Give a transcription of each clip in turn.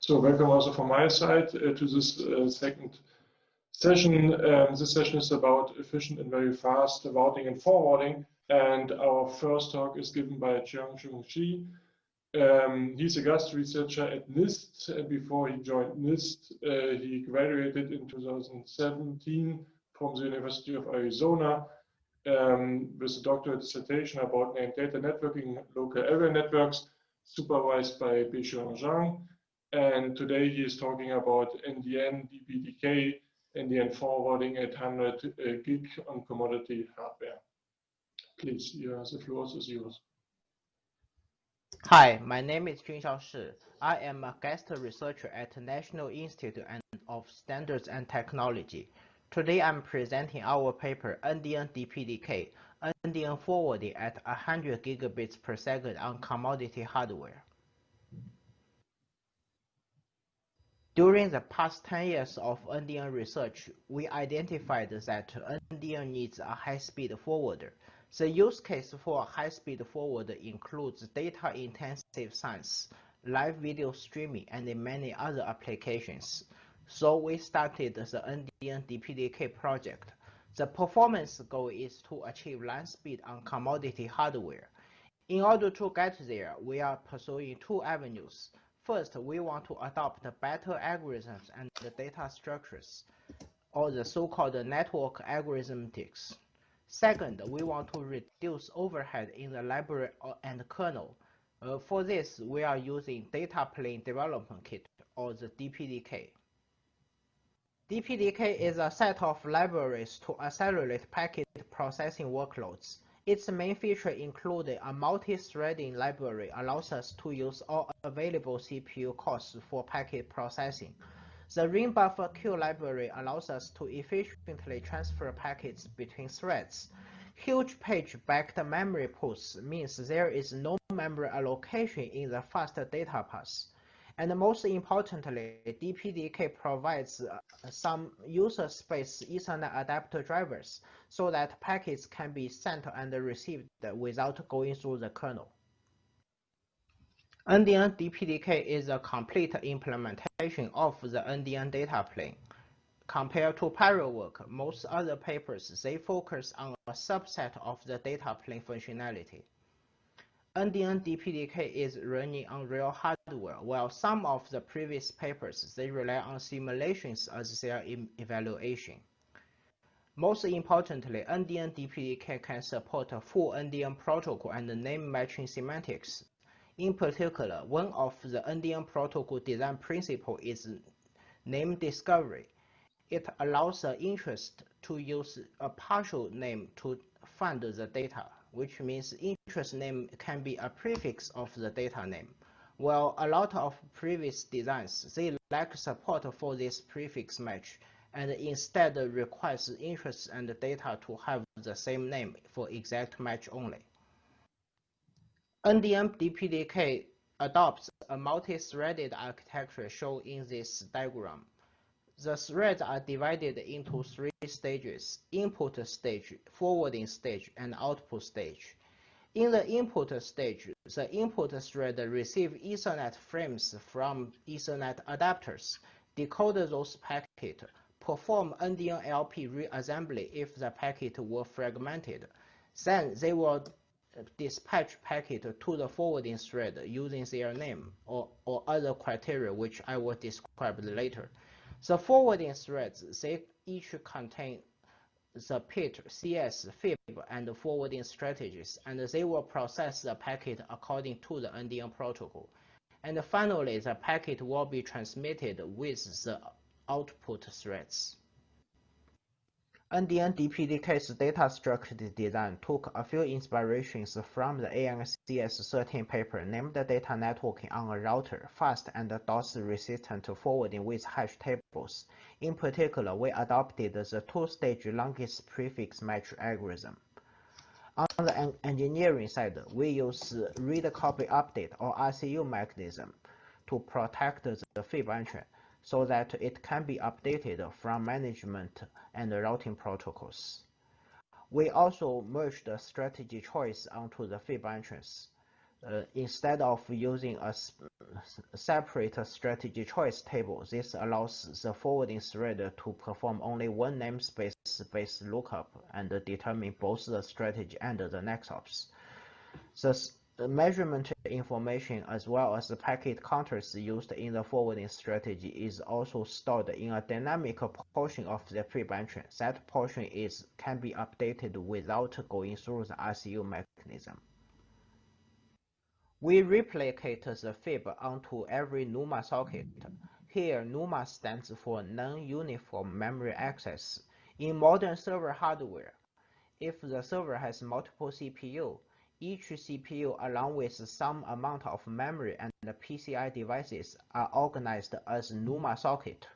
So welcome also from my side to this second session. This session is about efficient and very fast routing and forwarding. And our first talk is given by Zhang. He's a guest researcher at NIST. Before he joined NIST, he graduated in 2017 from the University of Arizona with a doctorate dissertation about named data networking, local area networks, supervised by Beichuan Zhang. And today he is talking about NDN-DPDK, NDN forwarding at 100 gig on commodity hardware. Please, the floor is yours. Hi, my name is Junxiao. I am a guest researcher at the National Institute of Standards and Technology. Today I'm presenting our paper NDN-DPDK, NDN forwarding at 100 gigabits per second on commodity hardware. During the past 10 years of NDN research, we identified that NDN needs a high-speed forwarder. The use case for a high-speed forwarder includes data-intensive science, live video streaming, and many other applications. So we started the NDN-DPDK project. The performance goal is to achieve line speed on commodity hardware. In order to get there, we are pursuing two avenues. First, we want to adopt better algorithms and data structures, or the so-called network algorithmics. Second, we want to reduce overhead in the library and kernel. For this, we are using Data Plane Development Kit, or the DPDK. DPDK is a set of libraries to accelerate packet processing workloads. Its main feature includes a multi-threading library allows us to use all available CPU cores for packet processing. The ring buffer queue library allows us to efficiently transfer packets between threads. Huge page-backed memory pools means there is no memory allocation in the fast data path. And most importantly, DPDK provides some user space Ethernet adapter drivers so that packets can be sent and received without going through the kernel. NDN-DPDK is a complete implementation of the NDN data plane. Compared to parallel work, most other papers, they focus on a subset of the data plane functionality. NDN-DPDK is running on real hardware, while some of the previous papers, they rely on simulations as their evaluation. Most importantly, NDN-DPDK can support a full NDN protocol and name matching semantics. In particular, one of the NDN protocol design principles is name discovery. It allows the interest to use a partial name to find the data, which means interest name can be a prefix of the data name. While a lot of previous designs, they lack support for this prefix match and instead requires interest and data to have the same name for exact match only. NDN-DPDK adopts a multi-threaded architecture shown in this diagram. The threads are divided into three stages: input stage, forwarding stage, and output stage. In the input stage, the input thread receives Ethernet frames from Ethernet adapters, decode those packets, perform NDN-LP reassembly if the packet were fragmented. Then they will dispatch packet to the forwarding thread using their name or other criteria which I will describe later. The forwarding threads, they each contain the PIT, CS, FIB, and forwarding strategies, and they will process the packet according to the NDN protocol. And finally, the packet will be transmitted with the output threads. NDN-DPDK's data structure design took a few inspirations from the ANCS 13 paper named Data Networking on a Router, Fast and DOS-Resistant Forwarding with Hash Tables. In particular, we adopted the two-stage longest prefix match algorithm. On the engineering side, we use read-copy update or RCU mechanism to protect the FIB entry, so that it can be updated from management and routing protocols. We also merged the strategy choice onto the FIB entrance. Instead of using a separate strategy choice table. This allows the forwarding thread to perform only one namespace-based lookup and determine both the strategy and the next hops. The measurement information as well as the packet counters used in the forwarding strategy is also stored in a dynamic portion of the FIB entry. That portion can be updated without going through the RCU mechanism. We replicate the FIB onto every NUMA socket. Here, NUMA stands for Non-Uniform Memory Access. In modern server hardware, if the server has multiple CPU, each CPU along with some amount of memory and the PCI devices are organized as NUMA socket.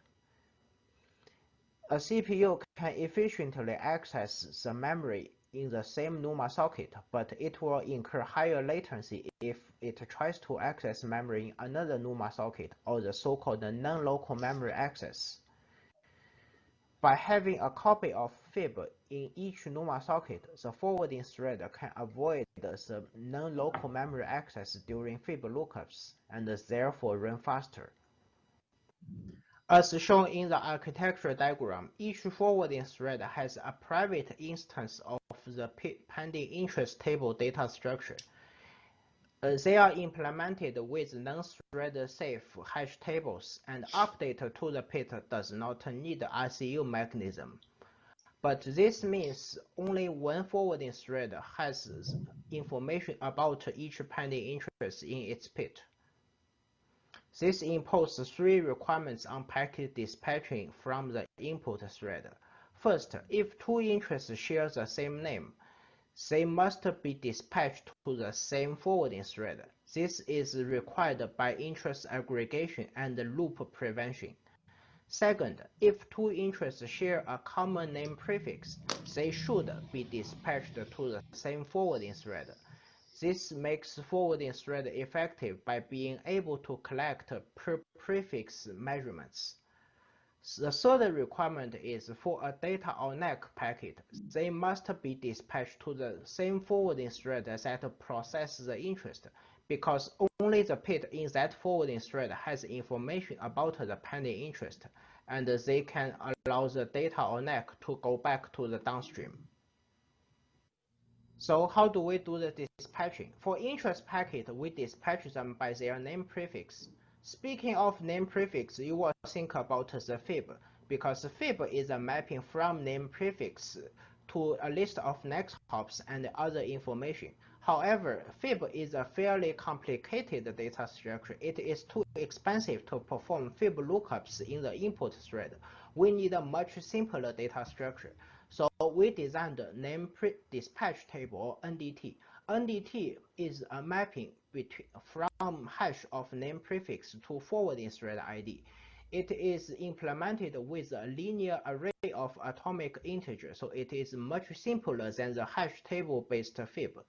A CPU can efficiently access the memory in the same NUMA socket, but it will incur higher latency if it tries to access memory in another NUMA socket, or the so-called non-local memory access. By having a copy of FIB in each NUMA socket, the forwarding thread can avoid the non-local memory access during FIB lookups and therefore run faster. As shown in the architecture diagram, each forwarding thread has a private instance of the pending interest table data structure. They are implemented with non-thread safe hash tables, and update to the PIT does not need the RCU mechanism. But this means only one forwarding thread has information about each pending interest in its PIT. This imposes three requirements on packet dispatching from the input thread. First, if two interests share the same name, they must be dispatched to the same forwarding thread. This is required by interest aggregation and loop prevention. Second, if two interests share a common name prefix, they should be dispatched to the same forwarding thread. This makes forwarding thread effective by being able to collect prefix measurements. The third requirement is for a data or NAC packet, they must be dispatched to the same forwarding thread that processes the interest, because only the PIT in that forwarding thread has information about the pending interest, and they can allow the data or NAC to go back to the downstream. So how do we do the dispatching? For interest packet, we dispatch them by their name prefix. Speaking of name prefix, you will think about the FIB, because FIB is a mapping from name prefix to a list of next hops and other information. However, FIB is a fairly complicated data structure. It is too expensive to perform FIB lookups in the input thread. We need a much simpler data structure. So we designed name dispatch table, NDT. NDT is a mapping from hash of name prefix to forwarding thread ID. It is implemented with a linear array of atomic integers, so it is much simpler than the hash table-based FIB.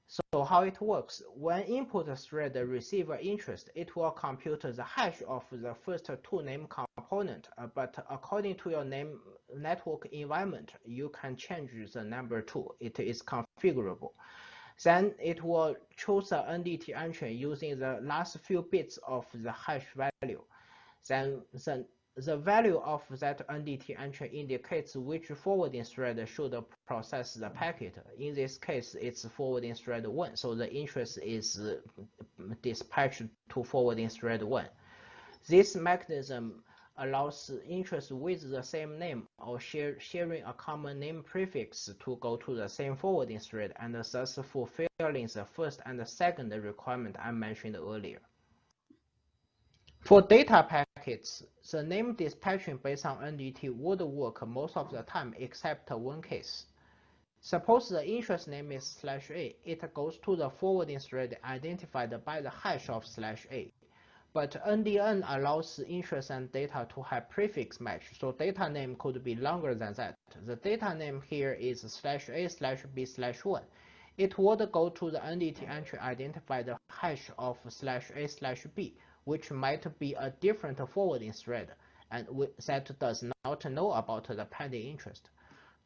So how it works? When input thread receives interest, it will compute the hash of the first two name component, but according to your name network environment, you can change the number 2. It is configurable. Then it will choose the NDT entry using the last few bits of the hash value. Then the value of that NDT entry indicates which forwarding thread should process the packet. In this case, it's forwarding thread 1, so the interest is dispatched to forwarding thread 1. This mechanism allows interest with the same name or sharing a common name prefix to go to the same forwarding thread, and thus fulfilling the first and the second requirement I mentioned earlier. For data packets, the name dispatching based on NDT would work most of the time except one case. Suppose the interest name is /A, it goes to the forwarding thread identified by the hash of /A. But NDN allows interest and data to have prefix match, so data name could be longer than that. The data name here is /A/B/1. It would go to the NDT entry identified hash of /A/B, which might be a different forwarding thread, and that does not know about the pending interest.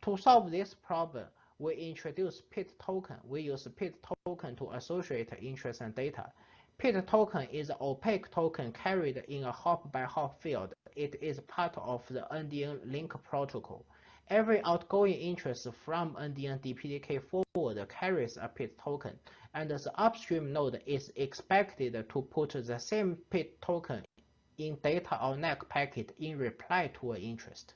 To solve this problem, we introduce PIT token. We use PIT token to associate interest and data. PIT token is an opaque token carried in a hop-by-hop field. It is part of the NDN link protocol. Every outgoing interest from NDN-DPDK forward carries a PIT token, and the upstream node is expected to put the same PIT token in data or NAC packet in reply to an interest.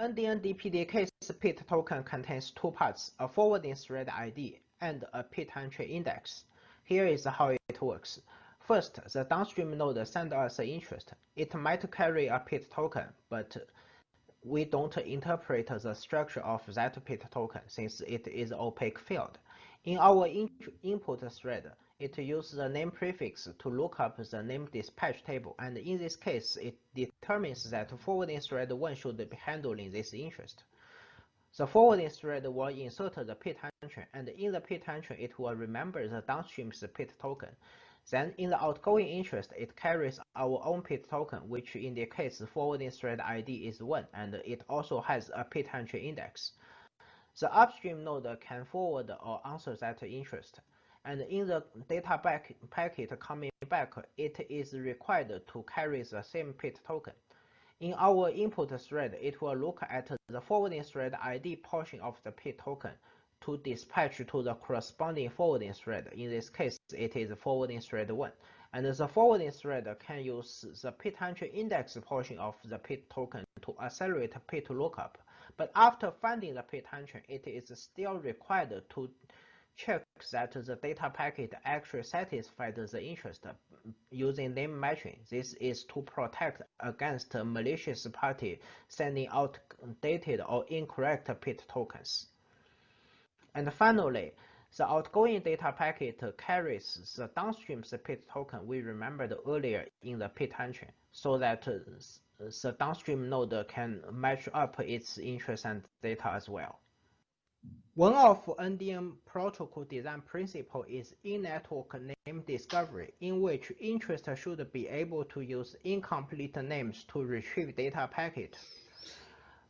NDN-DPDK's PIT token contains two parts, a forwarding thread ID and a PIT entry index. Here is how it works. First, the downstream node sends us an interest. It might carry a PIT token, but we don't interpret the structure of that PIT token since it is an opaque field. In our input thread, it uses the name prefix to look up the name dispatch table, and in this case, it determines that forwarding thread 1 should be handling this interest. The forwarding thread will insert the PIT entry, and in the PIT entry, it will remember the downstream's PIT token. Then, in the outgoing interest, it carries our own PIT token, which indicates the forwarding thread ID is 1, and it also has a PIT entry index. The upstream node can forward or answer that interest, and in the data packet coming back, it is required to carry the same PIT token. In our input thread, it will look at the forwarding thread ID portion of the PIT token to dispatch to the corresponding forwarding thread. In this case, it is forwarding thread 1. And the forwarding thread can use the PIT entry index portion of the PIT token to accelerate PIT lookup. But after finding the PIT entry, it is still required to check that the data packet actually satisfied the interest using name matching. This is to protect against a malicious party sending out outdated or incorrect PIT tokens. And finally, the outgoing data packet carries the downstream PIT token we remembered earlier in the PIT entry, so that the downstream node can match up its interest and data as well. One of NDN protocol design principle is in-network name discovery, in which interest should be able to use incomplete names to retrieve data packet.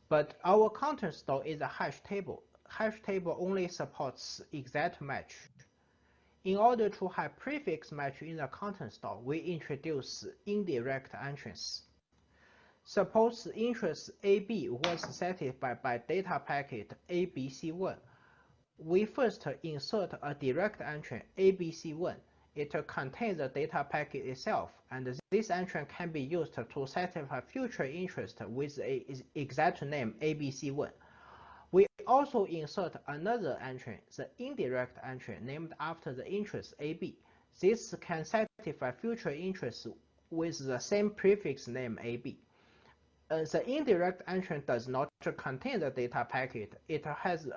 But our content store is a hash table. Hash table only supports exact match. In order to have prefix match in the content store, we introduce indirect entrance. Suppose interest AB was satisfied by data packet ABC1. We first insert a direct entry ABC1. It contains the data packet itself, and this entry can be used to satisfy future interest with an exact name ABC1. We also insert another entry, the indirect entry named after the interest AB. This can satisfy future interests with the same prefix name AB. The indirect entry does not contain the data packet. It has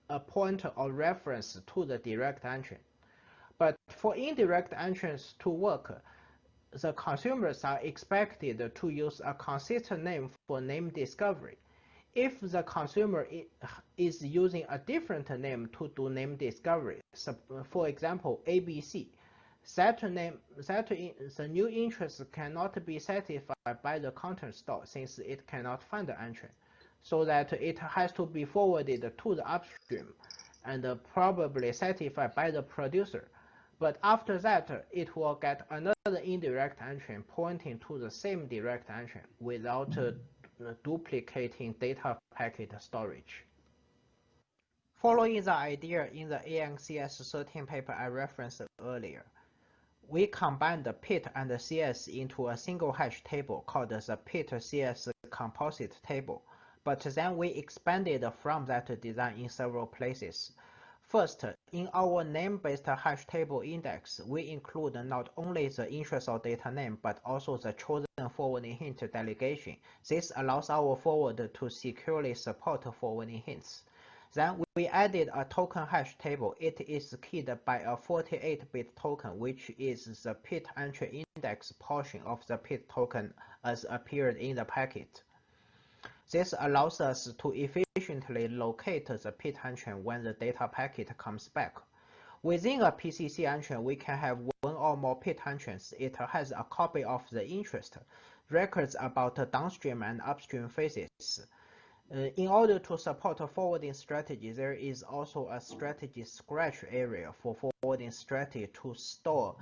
a pointer or reference to the direct entry. But for indirect entries to work, the consumers are expected to use a consistent name for name discovery. If the consumer is using a different name to do name discovery, so for example, ABC, the new interest cannot be satisfied by the content store since it cannot find the entry, so that it has to be forwarded to the upstream and probably satisfied by the producer. But after that, it will get another indirect entry pointing to the same direct entry without duplicating data packet storage. Following the idea in the ANCS 13 paper I referenced earlier, we combined the PIT and the CS into a single hash table called the PIT-CS composite table, but then we expanded from that design in several places. First, in our name-based hash table index, we include not only the interest or data name, but also the chosen forwarding hint delegation. This allows our forwarder to securely support forwarding hints. Then we added a token hash table. It is keyed by a 48-bit token, which is the PIT entry index portion of the PIT token as appeared in the packet. This allows us to efficiently locate the PIT entry when the data packet comes back. Within a PCC entry, we can have one or more PIT entries. It has a copy of the interest, records about the downstream and upstream phases. In order to support a forwarding strategy, there is also a strategy scratch area for forwarding strategy to store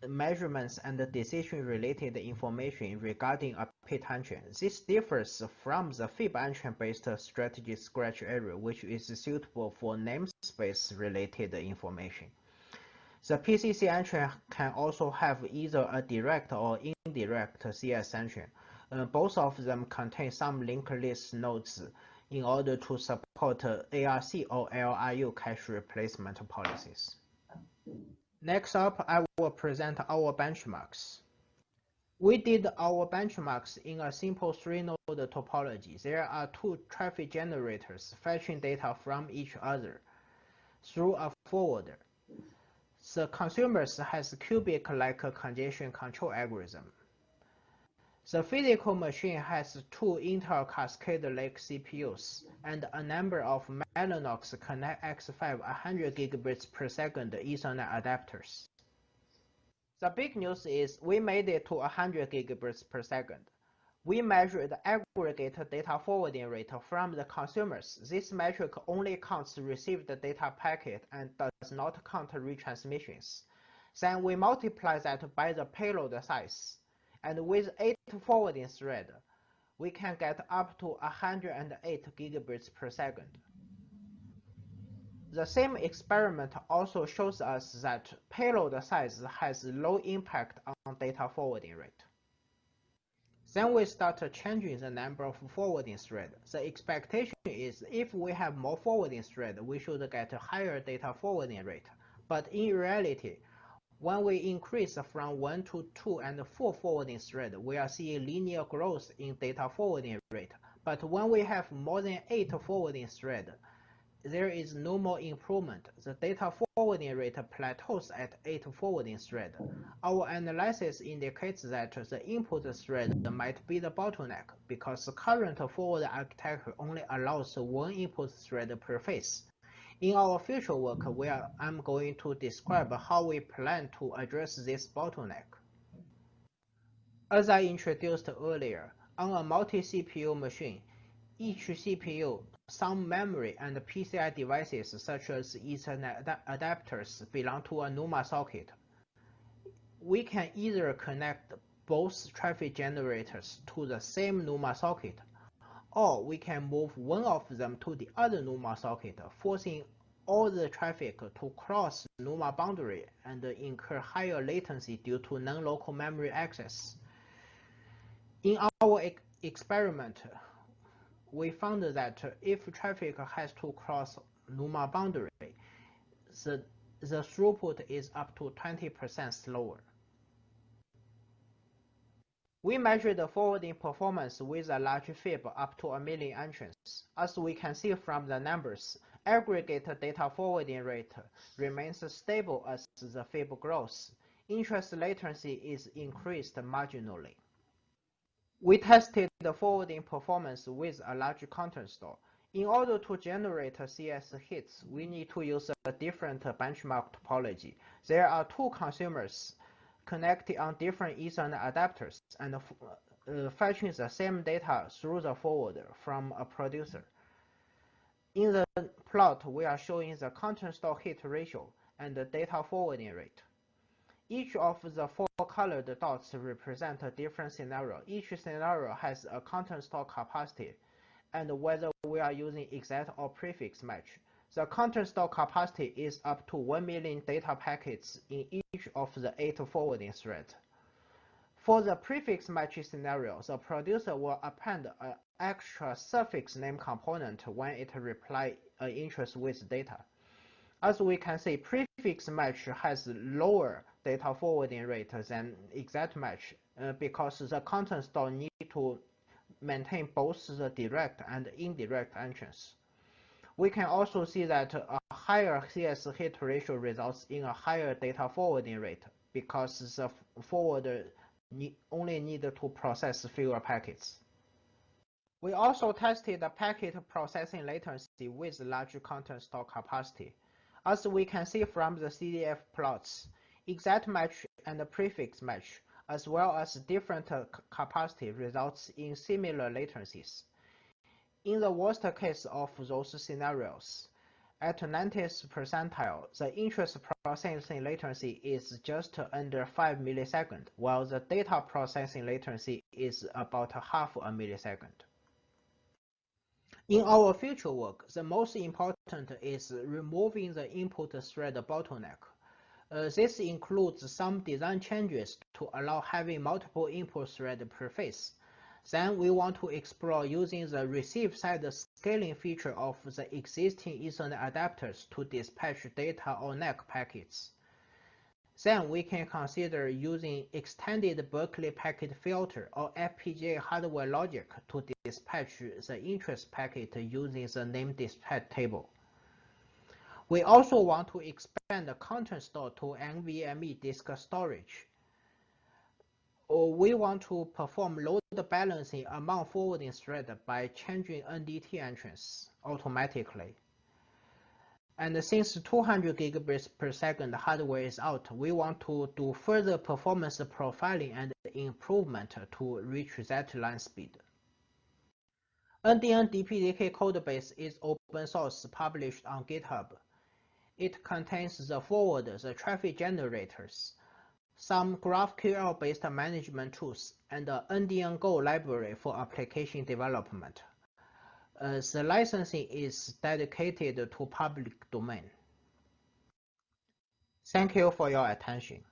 measurements and decision-related information regarding a pit tension. This differs from the FIB entry-based strategy scratch area, which is suitable for namespace-related information. The PCC entry can also have either a direct or indirect CS entry. Both of them contain some linked list nodes in order to support ARC or LRU cache replacement policies. Next up, I will present our benchmarks. We did our benchmarks in a simple 3-node topology. There are 2 traffic generators fetching data from each other through a forwarder. The consumer has cubic-like congestion control algorithm. The physical machine has 2 Intel Cascade Lake CPUs and a number of Mellanox Connect X5 100 gigabits per second Ethernet adapters. The big news is we made it to 100 gigabits per second. We measured the aggregate data forwarding rate from the consumers. This metric only counts received data packet and does not count retransmissions. Then we multiply that by the payload size. And with 8 forwarding threads, we can get up to 108 gigabits per second. The same experiment also shows us that payload size has low impact on data forwarding rate. Then we start changing the number of forwarding threads. The expectation is if we have more forwarding threads, we should get a higher data forwarding rate. But in reality, when we increase from 1 to 2 and 4 forwarding threads, we are seeing linear growth in data forwarding rate. But when we have more than 8 forwarding threads, there is no more improvement. The data forwarding rate plateaus at 8 forwarding threads. Our analysis indicates that the input thread might be the bottleneck because the current forward architecture only allows 1 input thread per phase. In our future work, I'm going to describe how we plan to address this bottleneck. As I introduced earlier, on a multi-CPU machine, each CPU, some memory, and PCI devices such as Ethernet adapters belong to a NUMA socket. We can either connect both traffic generators to the same NUMA socket, or we can move one of them to the other NUMA socket, forcing all the traffic to cross NUMA boundary and incur higher latency due to non-local memory access. In our experiment, we found that if traffic has to cross NUMA boundary, the throughput is up to 20% slower. We measured the forwarding performance with a large FIB up to 1 million entrants. As we can see from the numbers, aggregate data forwarding rate remains stable as the FIB grows. Interest latency is increased marginally. We tested the forwarding performance with a large content store. In order to generate CS hits, we need to use a different benchmark topology. There are 2 consumers connected on different Ethernet adapters and fetching the same data through the forwarder from a producer. In the plot, we are showing the content store hit ratio and the data forwarding rate. Each of the 4 colored dots represent a different scenario. Each scenario has a content store capacity and whether we are using exact or prefix match. The content store capacity is up to 1 million data packets in each of the 8 forwarding threads. For the prefix match scenario, the producer will append an extra suffix name component when it replies an interest with data. As we can see, prefix match has lower data forwarding rate than exact match because the content store needs to maintain both the direct and indirect entrance. We can also see that a higher CS hit ratio results in a higher data forwarding rate because the forwarder only need to process fewer packets. We also tested the packet processing latency with large content store capacity. As we can see from the CDF plots, exact match and prefix match, as well as different capacity, results in similar latencies. In the worst case of those scenarios, At 90th percentile, the interest processing latency is just under 5 milliseconds, while the data processing latency is about half a millisecond. In our future work, the most important is removing the input thread bottleneck. This includes some design changes to allow having multiple input threads per phase. Then we want to explore using the receive side scaling feature of the existing Ethernet adapters to dispatch data or NAC packets. Then we can consider using extended Berkeley packet filter or FPGA hardware logic to dispatch the interest packet using the name dispatch table. We also want to expand the content store to NVMe disk storage. We want to perform load balancing among forwarding threads by changing NDT entrance automatically. And since 200 gigabits per second hardware is out, we want to do further performance profiling and improvement to reach that line speed. NDN-DPDK Codebase is open source published on GitHub. It contains the forwarder, the traffic generators, some GraphQL-based management tools, and the NDN Go library for application development. The licensing is dedicated to public domain. Thank you for your attention.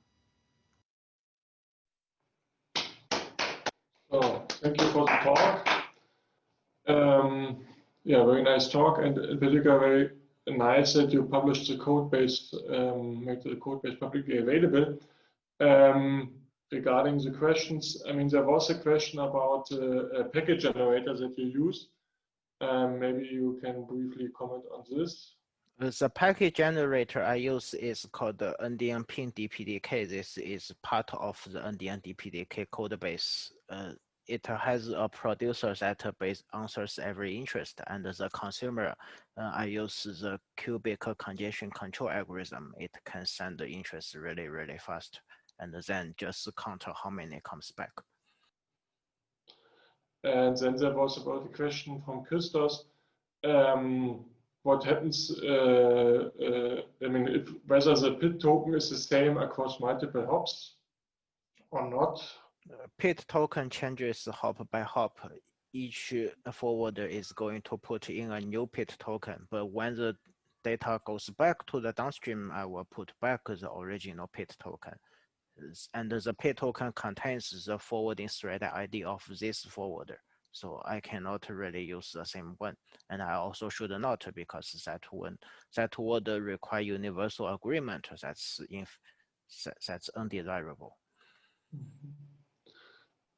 Oh, thank you for the talk. Yeah, very nice talk, and in particular, very nice that you published the code base, make the code base publicly available. Regarding the questions, I mean, there was a question about a packet generator that you use. Maybe you can briefly comment on this. The packet generator I use is called the NDN-DPDK. This is part of the NDN-DPDK codebase. It has a producer that answers every interest, and the consumer, I use the cubic congestion control algorithm. It can send the interest really, really fast, and then just count how many comes back. And then there was about the question from Christos. What happens, I mean, whether the PID token is the same across multiple hops or not? PID token changes hop by hop. Each forwarder is going to put in a new PID token, but when the data goes back to the downstream, I will put back the original PID token. And the PID token contains the forwarding thread ID of this forwarder. So I cannot really use the same one. And I also should not, because that would require universal agreement. That's undesirable.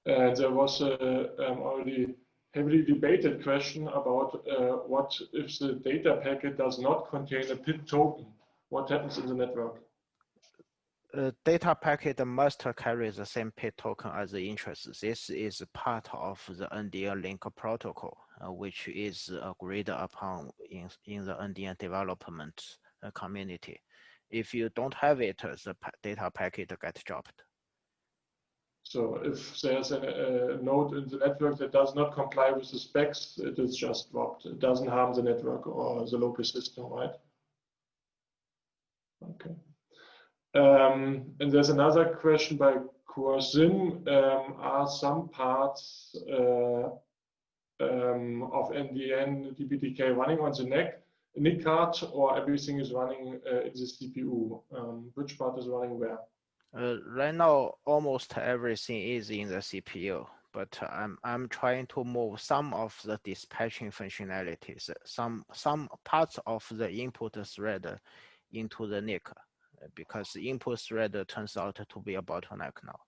There was a already heavily debated question about what if the data packet does not contain a PID token? What happens in the network? Data packet must carry the same PID token as the interest. This is part of the NDN link protocol, which is agreed upon in the NDN development community. If you don't have it, the data packet gets dropped. So if there's a node in the network that does not comply with the specs, it is just dropped. It doesn't harm the network or the local system, right? Okay. And there's another question by Kurzim. Are some parts of NDN-DPDK running on the NIC card, or everything is running in the CPU? Which part is running where? Right now, almost everything is in the CPU, but I'm trying to move some of the dispatching functionalities, some parts of the input thread into the NIC, because the input thread turns out to be a bottleneck now.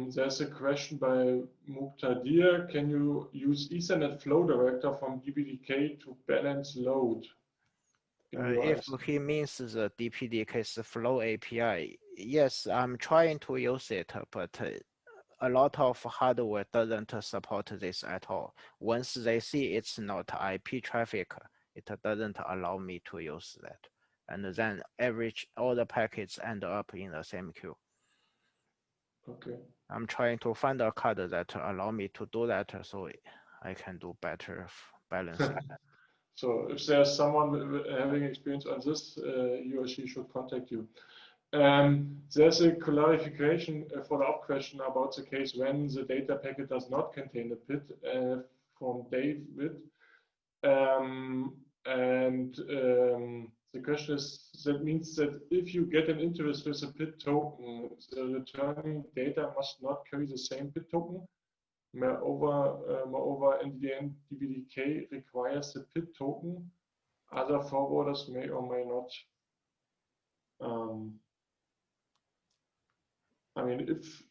There's a question by Muqtadir. Can you use Ethernet flow director from DPDK to balance load? If he means the DPDK's flow API, yes, I'm trying to use it, but a lot of hardware doesn't support this at all. Once they see it's not IP traffic, it doesn't allow me to use that. And then all the packets end up in the same queue. Okay. I'm trying to find a card that allow me to do that, so I can do better balance. So if there's someone having experience on this, he or she should contact you. There's a clarification follow-up question about the case when the data packet does not contain a PID from David. The question is, that means that if you get an interface with a PID token, the returning data must not carry the same PID token. Moreover, NDN-DPDK requires the PID token. Other forwarders may or may not. I mean, if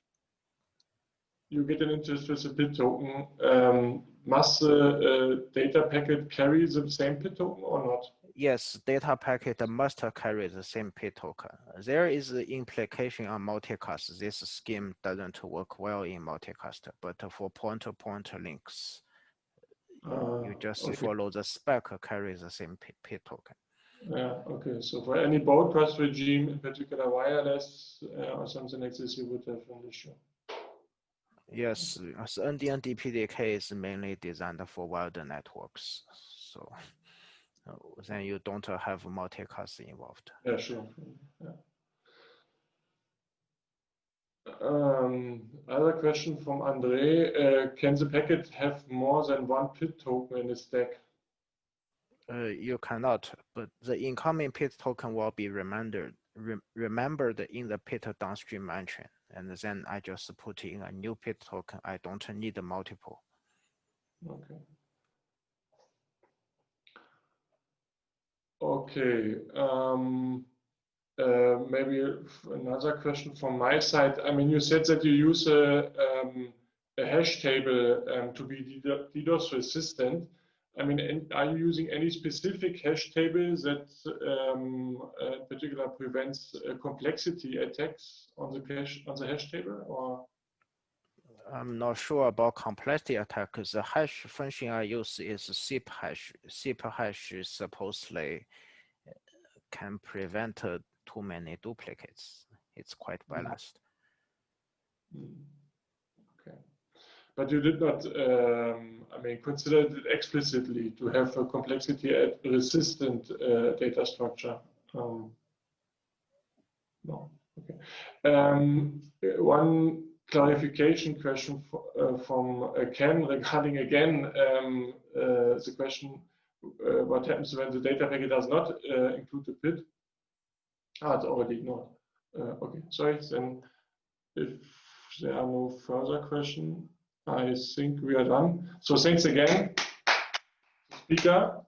you get an interface with a PID token, must the data packet carry the same PID token or not? Yes, data packet must carry the same PID token. There is an implication on multicast. This scheme doesn't work well in multicast, but for point-to-point links, you just follow the spec carry the same PID token. Yeah, okay. So for any broadcast regime, in particular wireless or something like this, you would have an issue. Yes, as NDN-DPDK is mainly designed for wired networks. So then you don't have multicast involved. Yeah, sure. Yeah. Other question from Andre. Can the packet have more than one PID token in the stack? You cannot, but the incoming PID token will be remembered in the PID downstream entry. And then I just put in a new PID token. I don't need multiple. Okay. Okay. Maybe another question from my side. I mean, you said that you use a hash table to be DDoS resistant. I mean, are you using any specific hash table that in particular prevents complexity attacks on the hash table, or? I'm not sure about complexity attack. The hash function I use is SIP hash. SIP hash supposedly can prevent too many duplicates. It's quite balanced. Okay. But you did not, I mean, consider it explicitly to have a complexity resistant data structure. No. Okay. One clarification question from Ken regarding again the question: what happens when the data packet does not include the PID? It's already ignored. Okay, sorry. Then, if there are no further questions, I think we are done. So thanks again, speaker,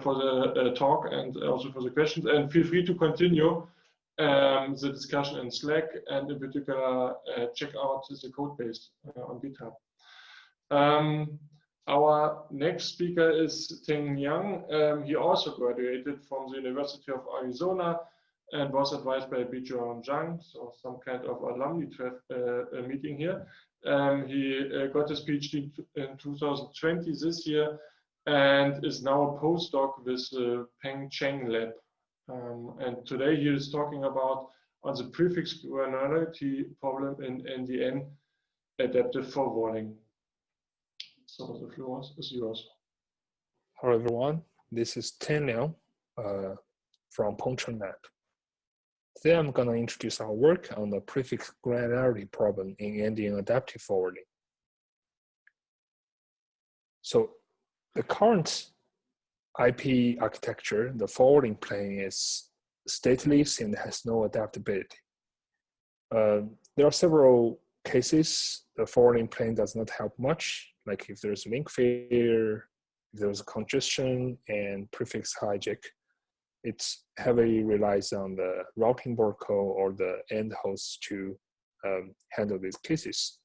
for the talk and also for the questions. And feel free to continue the discussion in Slack, and in particular, check out the codebase on GitHub. Our next speaker is Teng Liang. He also graduated from the University of Arizona and was advised by Beichuan and Zhang, so some kind of alumni meeting here. He got his PhD in 2020 this year, and is now a postdoc with the Peng Cheng lab. And today he is talking about on the prefix granularity problem in NDN adaptive forwarding. So the floor is yours. Hello everyone, this is Teng Liang from Peng Cheng lab. Today I'm going to introduce our work on the prefix granularity problem in NDN adaptive forwarding. So the current IP architecture, the forwarding plane is stateless and has no adaptability. There are several cases the forwarding plane does not help much, like if there's link failure, if there's congestion and prefix hijack. It heavily relies on the routing protocol or the end host to handle these cases.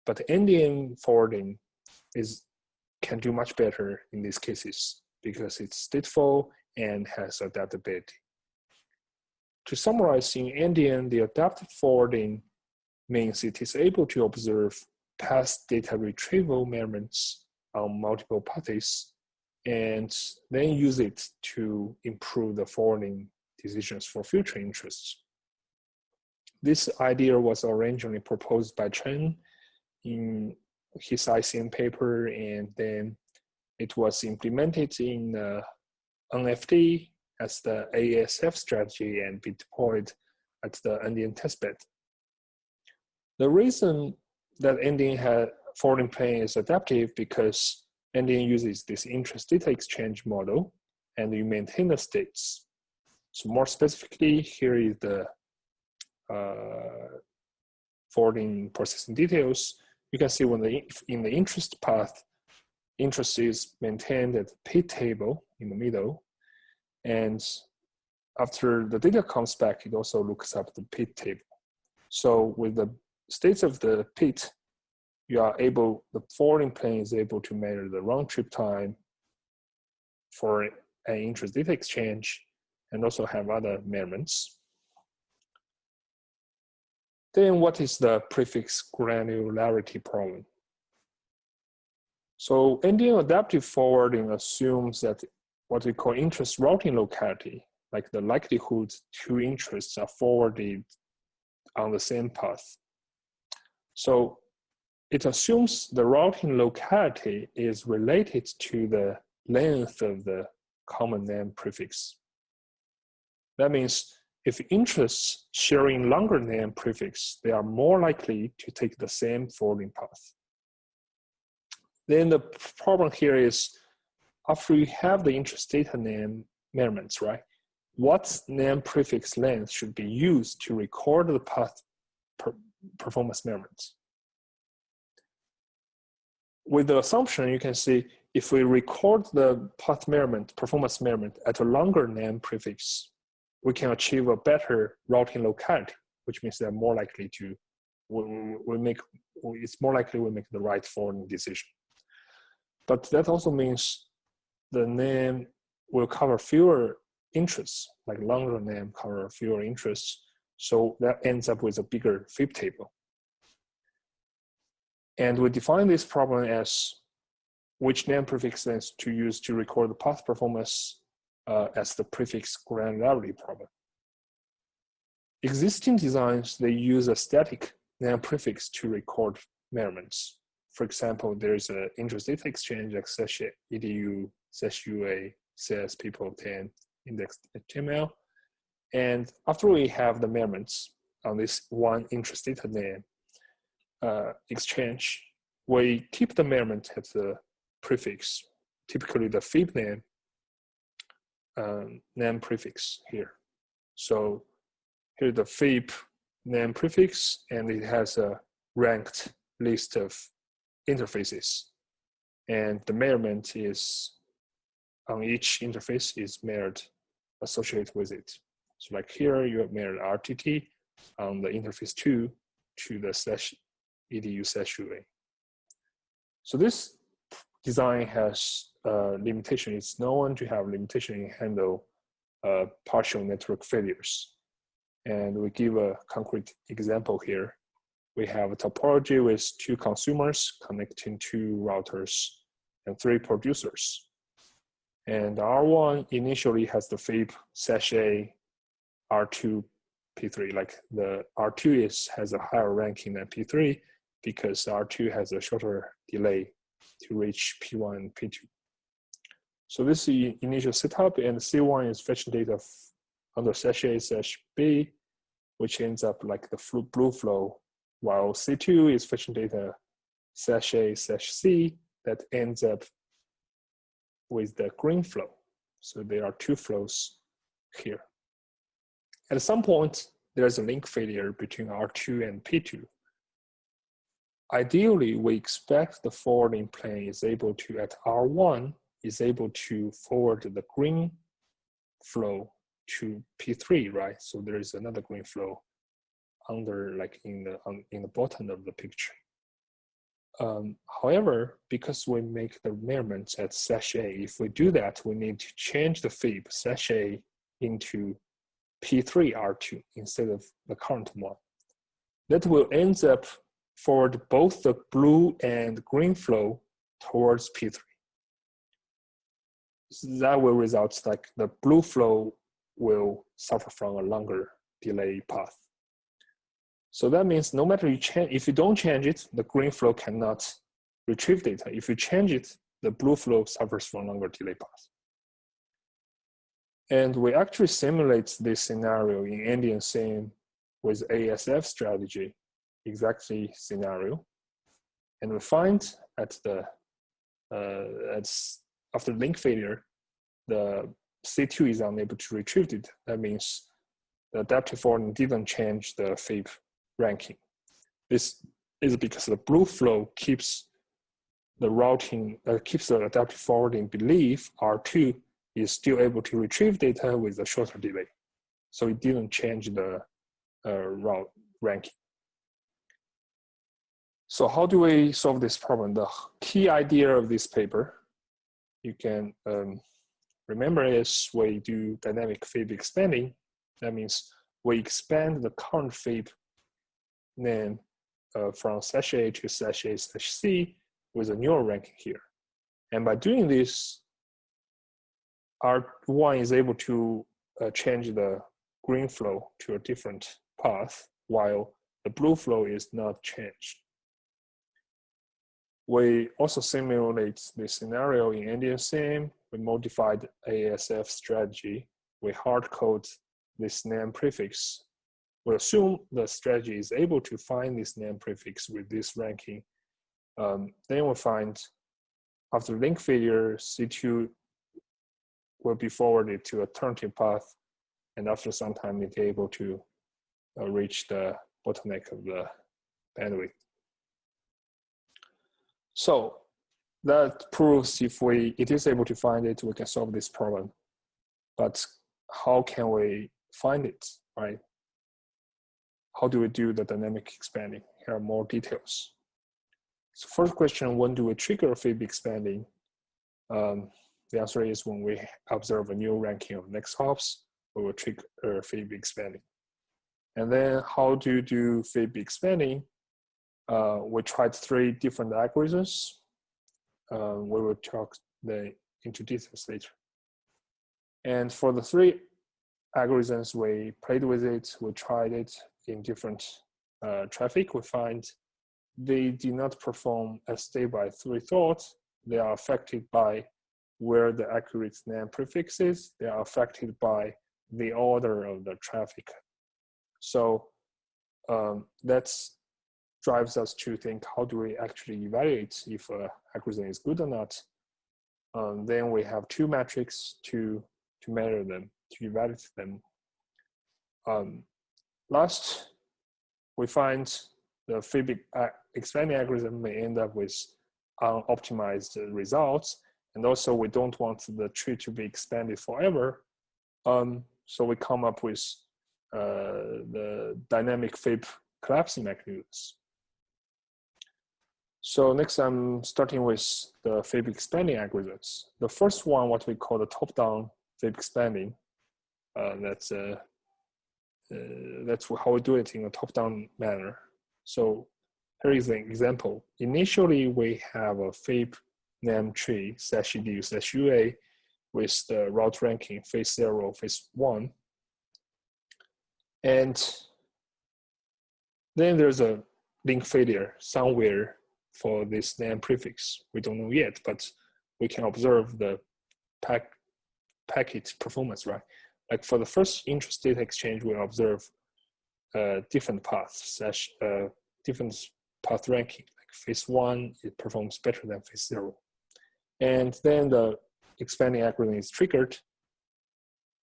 But NDN forwarding can do much better in these cases because it's stateful and has adaptability. To summarize, in NDN, the adaptive forwarding means it is able to observe past data retrieval measurements on multiple parties and then use it to improve the forwarding decisions for future interests. This idea was originally proposed by Chang in his ICN paper, and then It was implemented in NFD as the ASF strategy and be deployed at the NDN testbed. The reason that NDN forwarding plane is adaptive because NDN uses this interest data exchange model and you maintain the states. So more specifically, here is the forwarding processing details. You can see when in the interest path, interest is maintained at the PID table in the middle. And after the data comes back, it also looks up the PID table. So with the states of the PID, the forwarding plane is able to measure the round trip time for an interest data exchange and also have other measurements. Then what is the prefix granularity problem? So NDN adaptive forwarding assumes that what we call interest routing locality, like the likelihood two interests are forwarded on the same path. So it assumes the routing locality is related to the length of the common name prefix. That means if interests sharing longer name prefix, they are more likely to take the same forwarding path. Then the problem here is, after you have the interest data name measurements, right? What name prefix length should be used to record the path performance measurements? With the assumption, you can see if we record the path measurement, performance measurement at a longer name prefix, we can achieve a better routing locality, which means they're more likely to, it's more likely we make the right forwarding decision. But that also means the name will cover fewer interests, like longer name cover fewer interests. So that ends up with a bigger FIB table. And we define this problem as which name prefix length to use to record the path performance as the prefix granularity problem. Existing designs, they use a static name prefix to record measurements. For example, there's an interest data exchange like /edu, /ua, /cs people10, index.html. And after we have the measurements on this one interest data name exchange, we keep the measurement at the prefix, typically the FIB name prefix here. So here's the FIB name prefix, and it has a ranked list of interfaces. And the measurement is on each interface is measured associated with it. So like here, you have measured RTT on the interface 2 to the /edu/ua. So this design has limitation. It's known to have limitation in handle partial network failures. And we give a concrete example here. We have a topology with 2 consumers connecting 2 routers and 3 producers. And R1 initially has the FIB /A R2 P3, like the R2 has a higher ranking than P3 because R2 has a shorter delay to reach P1 and P2. So this is the initial setup, and C1 is fetching data under /A/B, which ends up like the blue flow, while C2 is fetching data /A/C that ends up with the green flow. So there are 2 flows here. At some point, there's a link failure between R2 and P2. Ideally, we expect the forwarding plane is able to, at R1, is able to forward the green flow to P3, right? So there is another green flow under, like in the bottom of the picture. However, because we make the measurements at /A, if we do that, we need to change the FIB /A into P3 R2 instead of the current one. That will end up forward both the blue and green flow towards P3. So that will result like the blue flow will suffer from a longer delay path. So that means no matter you change, if you don't change it, the green flow cannot retrieve data. If you change it, the blue flow suffers from longer delay path. And we actually simulate this scenario in NDN-CM with ASF strategy, exactly scenario. And we find after link failure, the C2 is unable to retrieve it. That means the adaptive forwarding didn't change the FIB ranking. This is because the blue flow keeps the routing, keeps the adaptive forwarding belief R2 is still able to retrieve data with a shorter delay. So it didn't change the route ranking. So how do we solve this problem? The key idea of this paper, you can remember, is we do dynamic FIB expanding. That means we expand the current FIB name from /A to /A/C with a neural ranking here. And by doing this, R1 is able to change the green flow to a different path, while the blue flow is not changed. We also simulate this scenario in NDN-CM. We modified ASF strategy. We hard code this name prefix. We assume the strategy is able to find this name prefix with this ranking. Then we find after link failure, C2 will be forwarded to alternative path, and after some time, it's able to reach the bottleneck of the bandwidth. So that proves if it is able to find it, we can solve this problem. But how can we find it, right? How do we do the dynamic expanding? Here are more details. So first question, when do we trigger FIB expanding? The answer is when we observe a new ranking of next hops, we will trigger FIB expanding. And then how do you do FIB expanding? We tried 3 different algorithms. We will talk into details later. And for the 3 algorithms, we played with it, we tried it in different traffic. We find they do not perform as stable as we thought. They are affected by where the accurate name prefix is. They are affected by the order of the traffic. So that drives us to think, how do we actually evaluate if an algorithm is good or not? Then we have 2 metrics to measure them, to evaluate them. Last, we find the FIB expanding algorithm may end up with unoptimized results. And also we don't want the tree to be expanded forever. So we come up with the dynamic FIB collapsing mechanisms. So next I'm starting with the FIB expanding algorithms. The first one, what we call the top-down FIB expanding, that's how we do it in a top-down manner. So here is an example. Initially, we have a FIB name tree /edu/ua with the route ranking phase 0, phase 1. And then there's a link failure somewhere for this name prefix. We don't know yet, but we can observe the packet performance, right? Like for the first interest data exchange, we observe different paths, different path ranking. Like phase 1, it performs better than phase 0. And then the expanding algorithm is triggered.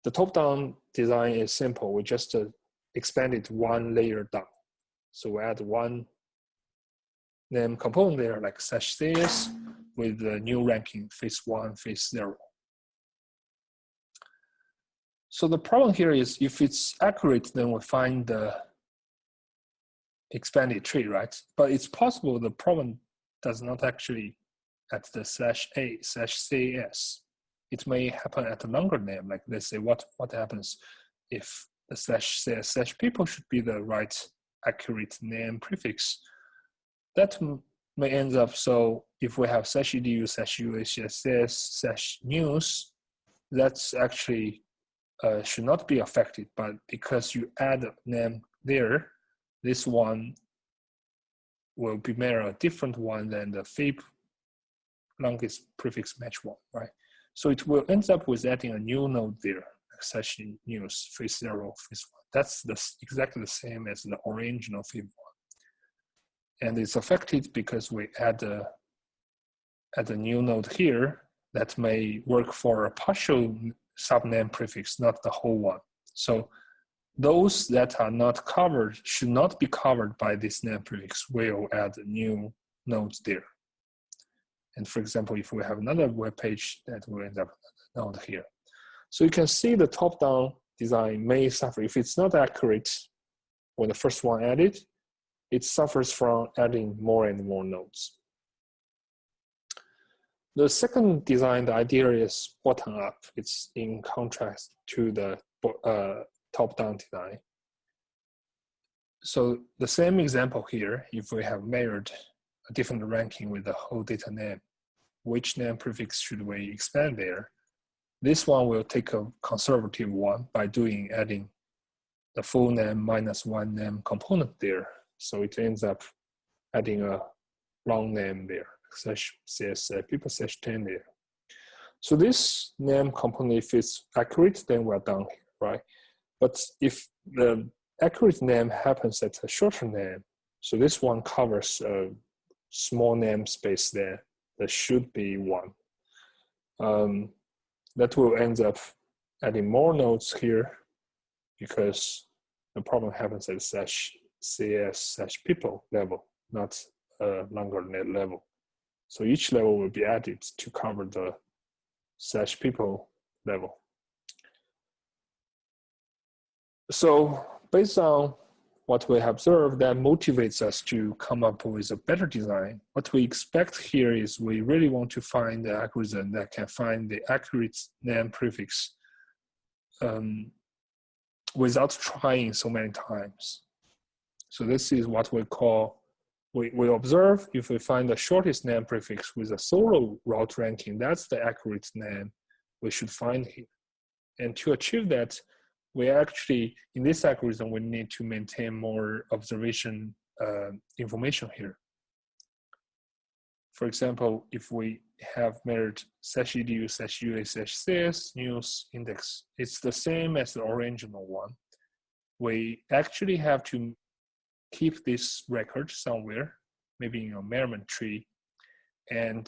The top-down design is simple. We just expand it 1 layer down. So we add 1 name component there, like /cs, with the new ranking phase 1, phase 0. So the problem here is if it's accurate, then we find the expanded tree, right? But it's possible the problem does not actually at the /A/CS. It may happen at a longer name, like let's say what happens if the /CS people should be the right accurate name prefix. That may end up, so if we have /edu/ua/cs/news, that's actually should not be affected, but because you add a name there, this one will be mirror a different one than the FIB longest prefix match one, right? So it will end up with adding a new node there, session news, phase 0, phase 1. That's exactly the same as the original FIB one. And it's affected because we add a new node here that may work for a partial subname prefix, not the whole one. So those that are not covered, should not be covered by this name prefix, will add new nodes there. And for example, if we have another web page, that will end up a node here. So you can see the top-down design may suffer. If it's not accurate when the first one added, it suffers from adding more and more nodes. The second design, the idea is bottom-up. It's in contrast to the top-down design. So the same example here, if we have measured a different ranking with the whole data name, which name prefix should we expand there? This one will take a conservative one by adding the full name minus one name component there. So it ends up adding a long name there, /CS people /10 there. So this name component, if it's accurate, then we're done here, right? But if the accurate name happens at a shorter name, so this one covers a small namespace there, that should be one. That will end up adding more nodes here because the problem happens at /CS/people level, not a longer net level. So each level will be added to cover the /people level. So based on what we have observed, that motivates us to come up with a better design. What we expect here is we really want to find the algorithm that can find the accurate name prefix without trying so many times. So this is what we call, we observe if we find the shortest name prefix with a solo route ranking, that's the accurate name we should find here. And to achieve that, we actually, in this algorithm, we need to maintain more observation information here. For example, if we have measured /edu, /ua, /cs, news index, it's the same as the original one. We actually have to keep this record somewhere, maybe in a measurement tree. And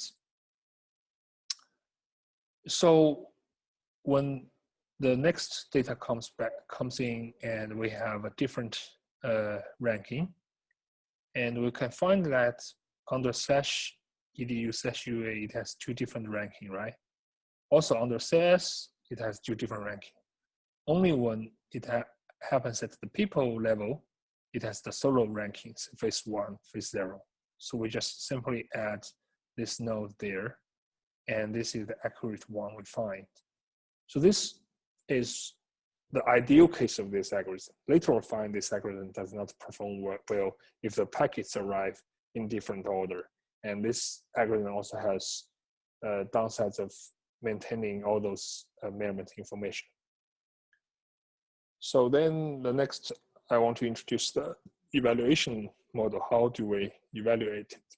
so when the next data comes in and we have a different ranking, and we can find that under /edu, /ua, it has two different ranking, right? Also under CS, it has two different ranking. Only when it happens at the people level, it has the solo rankings, phase 1, phase 0. So we just simply add this node there, and this is the accurate one we find. So this is the ideal case of this algorithm. Later we'll find this algorithm does not perform well if the packets arrive in different order. And this algorithm also has downsides of maintaining all those measurement information. So then the next, I want to introduce the evaluation model. How do we evaluate it?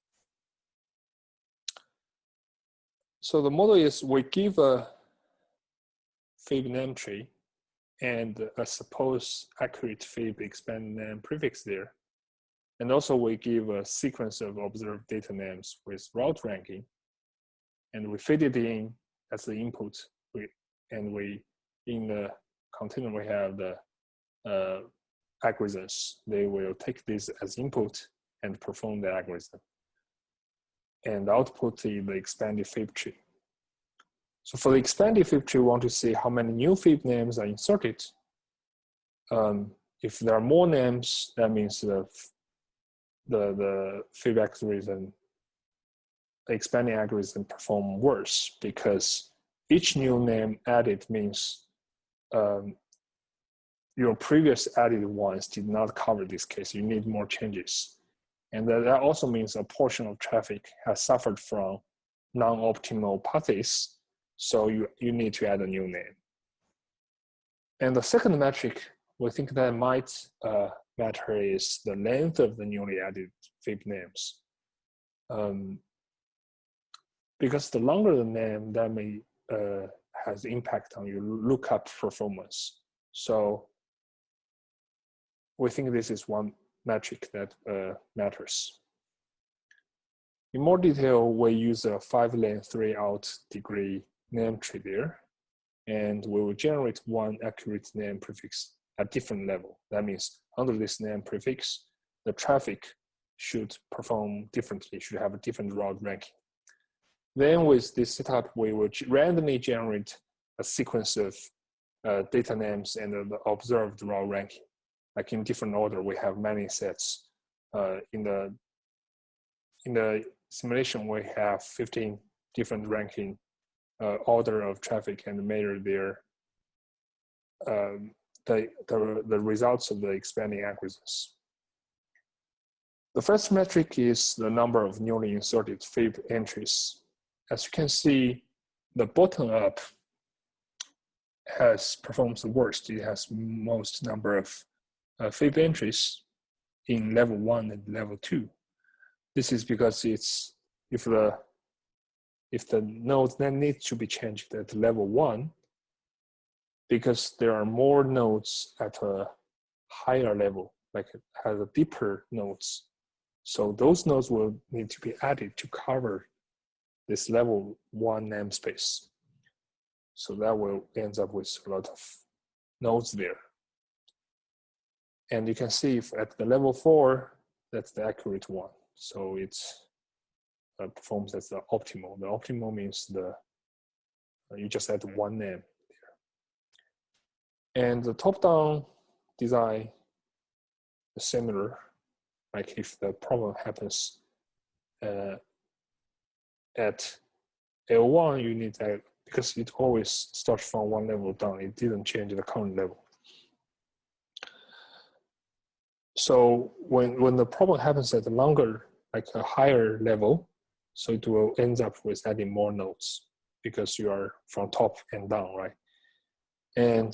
So the model is we give a FIB name tree and a supposed accurate FIB expanding name prefix there. And also we give a sequence of observed data names with route ranking. And we feed it in as the input. In the container, we have the algorithms. They will take this as input and perform the algorithm. And output is the expanded FIB tree. So for the expanded FIB tree, we want to see how many new FIB names are inserted. If there are more names, that means the FIB algorithm, the expanding algorithm perform worse because each new name added means your previous added ones did not cover this case. You need more changes. And that also means a portion of traffic has suffered from non-optimal paths. So you need to add a new name. And the second metric we think that might matter is the length of the newly added FIB names. because the longer the name, that may has impact on your lookup performance. So we think this is one metric that matters. In more detail, we use a 5-lane 3-out degree name tree there, and we will generate one accurate name prefix at different level. That means under this name prefix, the traffic should perform differently, should have a different route ranking. Then with this setup, we will randomly generate a sequence of data names and the observed route ranking. Like in different order, we have many sets. In the simulation, we have 15 different ranking order of traffic and measure their the results of the expanding algorithms. The first metric is the number of newly inserted FIB entries. As you can see, the bottom-up performs the worst. It has most number of FIB entries in level 1 and level 2. This is because it's if the nodes then need to be changed at level 1, because there are more nodes at a higher level, like it has a deeper nodes. So those nodes will need to be added to cover this level 1 namespace. So that will end up with a lot of nodes there. And you can see if at the level 4, that's the accurate one. So it performs as the optimal. The optimal means you just add one name there. And the top-down design is similar. Like if the problem happens at L1, you need that because it always starts from one level down. It didn't change the current level. So when the problem happens at a longer, like a higher level, so it will end up with adding more nodes because you are from top and down, right? And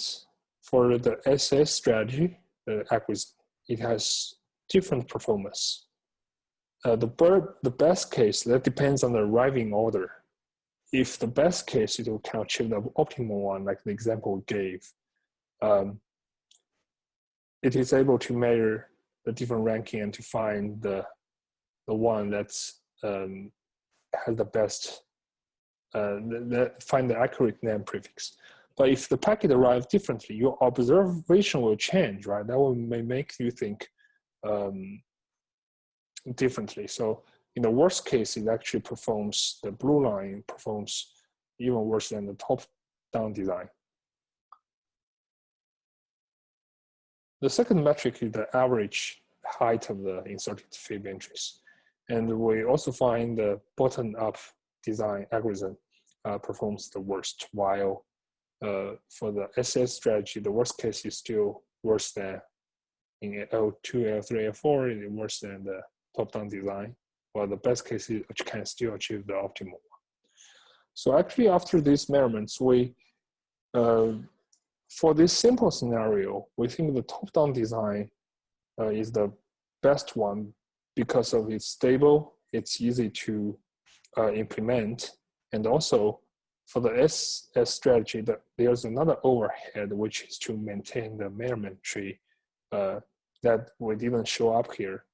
for the SS strategy, the algorithm, it has different performance. The best case, that depends on the arriving order. If the best case, it can achieve the optimal one, like the example we gave. It is able to measure the different ranking and to find the one that's has the best, find the accurate name prefix. But if the packet arrives differently, your observation will change, right? That may make you think differently. So in the worst case, it actually performs, the blue line performs even worse than the top-down design. The second metric is the average height of the inserted FIB entries. And we also find the bottom-up design algorithm performs the worst, while for the SS strategy, the worst case is still worse than in L2, L3, L4, it is worse than the top-down design, while the best case is, can still achieve the optimal one. So actually after these measurements, we, for this simple scenario, we think the top-down design is the best one because of it's stable, it's easy to implement, and also for the SS strategy, there's another overhead, which is to maintain the measurement tree that we didn't show up here.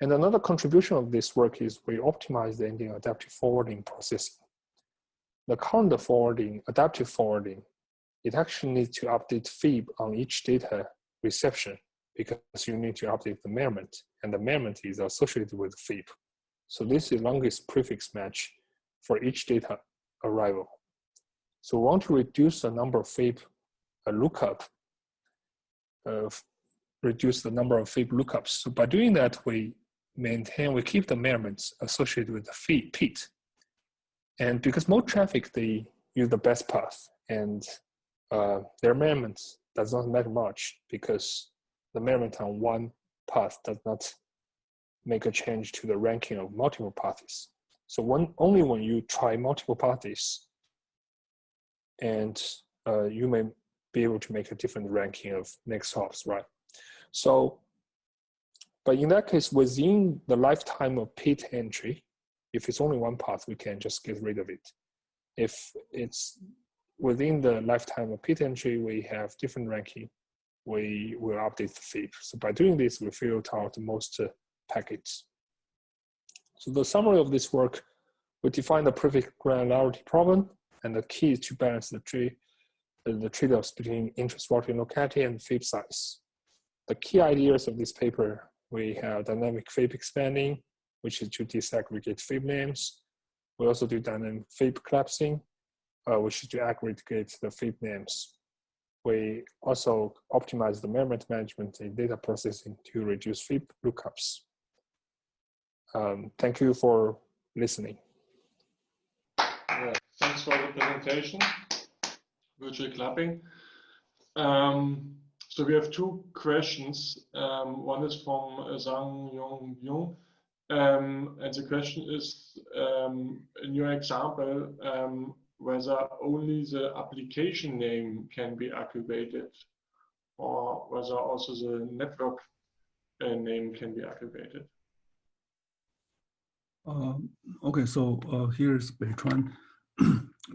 And another contribution of this work is we optimize the NDN adaptive forwarding processing. The current forwarding, adaptive forwarding, it actually needs to update FIB on each data reception because you need to update the measurement, and the measurement is associated with FIB. So this is the longest prefix match for each data arrival. So we want to reduce the number of FIB lookup, reduce the number of FIB lookups. So by doing that, we keep the measurements associated with the FIB PIT. And because most traffic, they use the best path, and their measurements does not matter much because the measurement on one path does not make a change to the ranking of multiple paths. So only when you try multiple paths, and you may be able to make a different ranking of next hops, right? So, but in that case, within the lifetime of PIT entry, If it's only one path, we can just get rid of it. If it's within the lifetime of pit entry, we have different ranking, we will update the FIB. So by doing this, we filter out most packets. So the summary of this work, we define the prefix granularity problem, and the key is to balance the trade-offs between interest routing locality and FIB size. The key ideas of this paper, we have dynamic FIB expanding, which is to disaggregate FIB names. We also do dynamic FIB collapsing, which is to aggregate the FIB names. We also optimize the memory management and data processing to reduce FIB lookups. Thank you for listening. Yeah, thanks for the presentation, virtual clapping. So we have two questions. One is from Zhang Yong. And the question is, in your example, whether only the application name can be aggregated, or whether also the network name can be aggregated. Okay, so here's Beichuan.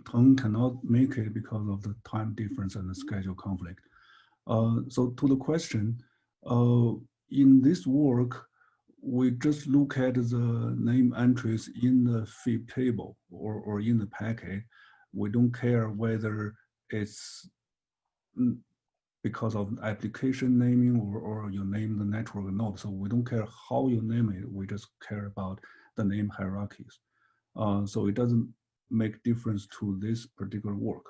Teng cannot make it because of the time difference and the schedule conflict. So to the question, in this work, we just look at the name entries in the FIB table or in the packet. We don't care whether it's because of application naming or you name the network node. So we don't care how you name it. We just care about the name hierarchies. So it doesn't make difference to this particular work.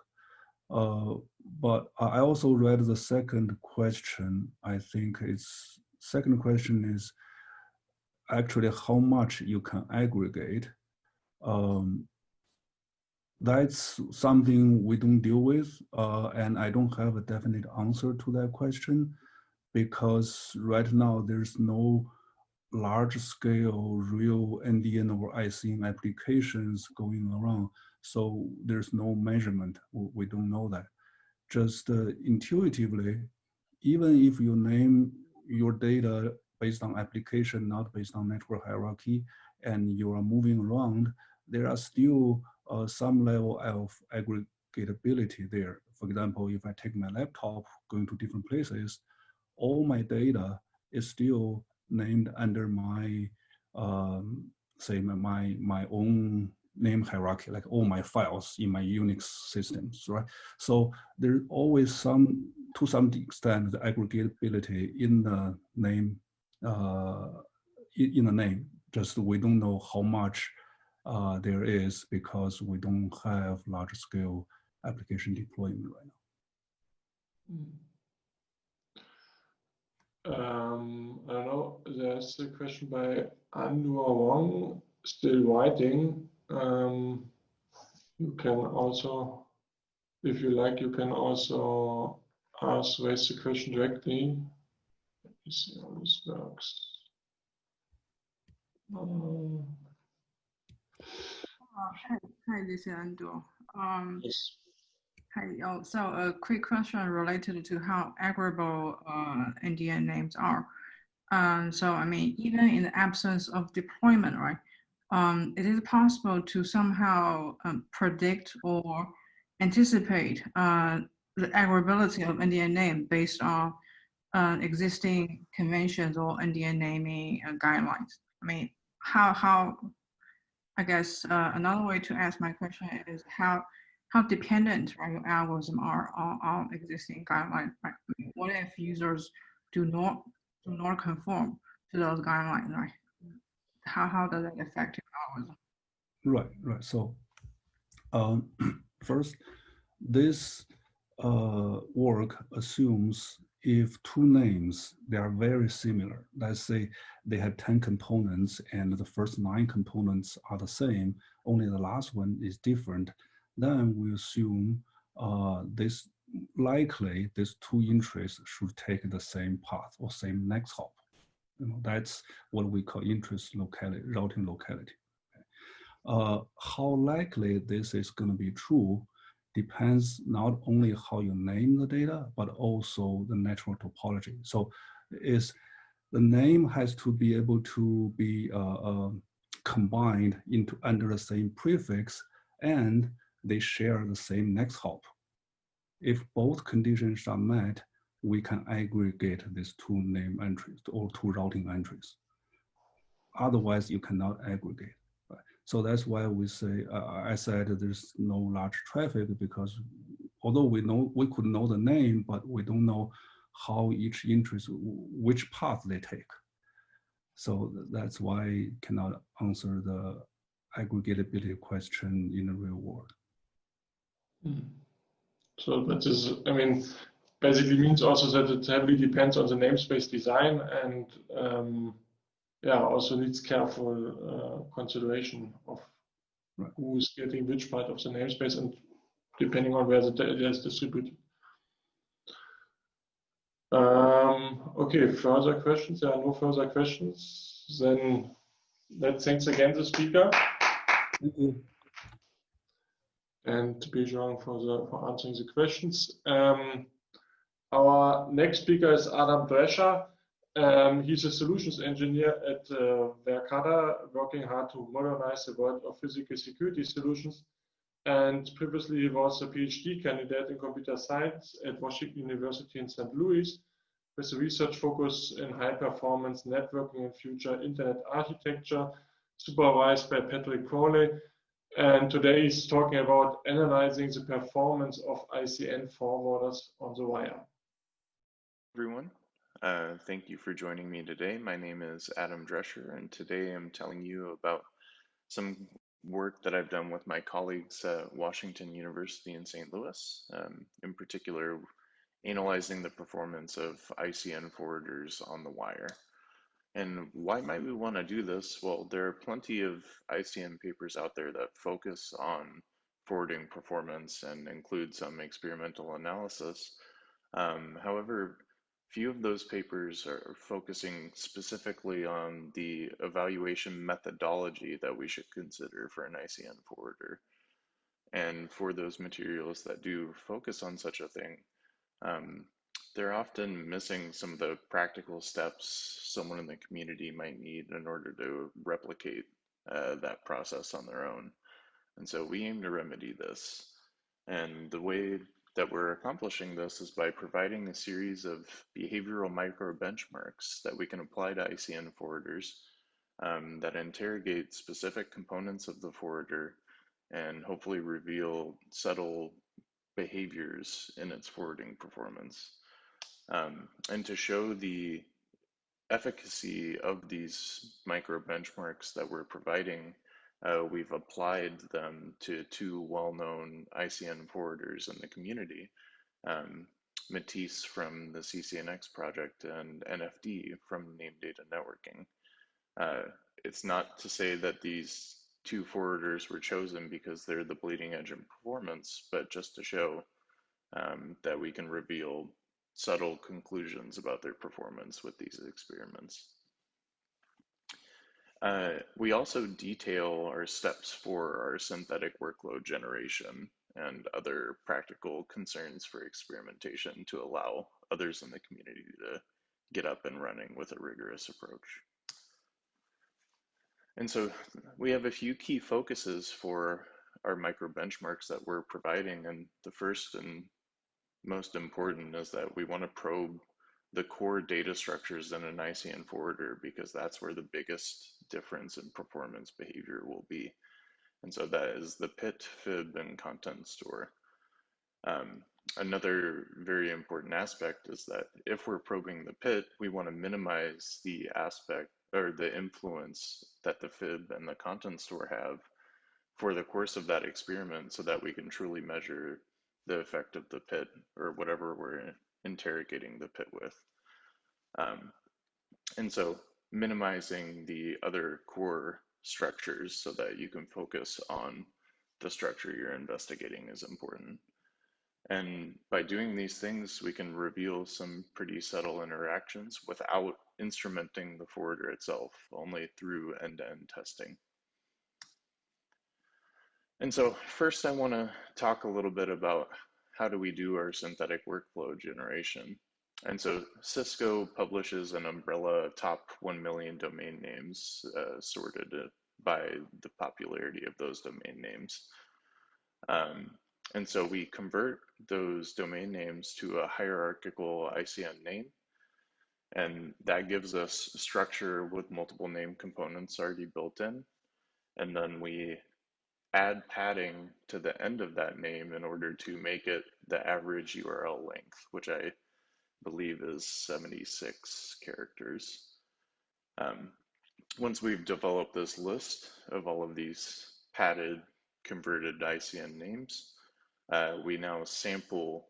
But I also read the second question. I think its second question is actually how much you can aggregate. That's something we don't deal with, and I don't have a definite answer to that question because right now there's no large-scale real NDN or ICN applications going around, so there's no measurement. We don't know that. Just intuitively, even if you name your data based on application, not based on network hierarchy, and you are moving around, there are still some level of aggregatability there. For example, if I take my laptop going to different places, all my data is still named under my, say my own name hierarchy, like all my files in my Unix systems, right? So there's always to some extent, the aggregatability in the name, just we don't know how much there is because we don't have large scale application deployment right now. I don't know, there's a question by Anwar Wong still writing. You can also, if you like, you can also raise the question directly. Let me see how this works. Hi, this is Andrew. Yes. Hi, so a quick question related to how aggregable NDN names are. So, I mean, even in the absence of deployment, right, it is possible to somehow predict or anticipate the aggregability of NDN name based on existing conventions or NDN naming guidelines. I mean, how I guess another way to ask my question is how dependent, right, your algorithm are on existing guidelines. Right? I mean, what if users do not conform to those guidelines, right? How does that affect your algorithm? Right. So first, this work assumes if two names, they are very similar. Let's say they have 10 components and the first 9 components are the same, only the last one is different, then we assume these two entries should take the same path or same next hop. That's what we call interest locality, routing locality. How likely this is going to be true depends not only how you name the data, but also the network topology. So the name has to be able to be combined into under the same prefix and they share the same next hop. If both conditions are met, we can aggregate these two name entries or two routing entries. Otherwise, you cannot aggregate. Right? So that's why we say, I said there's no large traffic, because although we could know the name, but we don't know how each interest, which path they take. So that's why I cannot answer the aggregatability question in the real world. So that is, I mean, basically means also that it heavily depends on the namespace design and yeah, also needs careful consideration of who is getting which part of the namespace and depending on where the data is distributed. Okay, further questions? There are no further questions. Then let's thanks again the speaker. Thank you. And Beichuan for answering the questions. Our next speaker is Adam Drescher. He's a solutions engineer at Verkada, working hard to modernize the world of physical security solutions. And previously, he was a PhD candidate in computer science at Washington University in St. Louis, with a research focus in high-performance networking and future internet architecture, supervised by Patrick Crowley. And today he's talking about analyzing the performance of ICN forwarders on the wire. Everyone, thank you for joining me today. My name is Adam Drescher, and today I'm telling you about some work that I've done with my colleagues at Washington University in St. Louis, in particular, analyzing the performance of ICN forwarders on the wire. And why might we want to do this? Well, there are plenty of ICN papers out there that focus on forwarding performance and include some experimental analysis. However, few of those papers are focusing specifically on the evaluation methodology that we should consider for an ICN forwarder. And for those materials that do focus on such a thing, they're often missing some of the practical steps someone in the community might need in order to replicate that process on their own. And so we aim to remedy this. And the way that we're accomplishing this is by providing a series of behavioral micro benchmarks that we can apply to ICN forwarders that interrogate specific components of the forwarder and hopefully reveal subtle behaviors in its forwarding performance. And to show the efficacy of these micro benchmarks that we're providing, we've applied them to two well-known ICN forwarders in the community, Matthias from the CCNX project and NFD from Name Data Networking. It's not to say that these two forwarders were chosen because they're the bleeding edge in performance, but just to show that we can reveal subtle conclusions about their performance with these experiments. We also detail our steps for our synthetic workload generation and other practical concerns for experimentation to allow others in the community to get up and running with a rigorous approach. And so we have a few key focuses for our micro benchmarks that we're providing. And the first and most important is that we want to probe the core data structures in an ICN forwarder, because that's where the biggest difference in performance behavior will be. And so that is the PIT, FIB, and content store. Another very important aspect is that if we're probing the PIT, we want to minimize the aspect or the influence that the FIB and the content store have for the course of that experiment, so that we can truly measure the effect of the PIT or whatever we're interrogating the PIT with. And so minimizing the other core structures so that you can focus on the structure you're investigating is important. And by doing these things, we can reveal some pretty subtle interactions without instrumenting the forwarder itself, only through end-to-end testing. And so first I want to talk a little bit about how do we do our synthetic workflow generation. And so Cisco publishes an umbrella top 1 million domain names sorted by the popularity of those domain names. And so we convert those domain names to a hierarchical ICN name, and that gives us structure with multiple name components already built in. And then we add padding to the end of that name in order to make it the average URL length, which I believe is 76 characters. Once we've developed this list of all of these padded converted ICN names, we now sample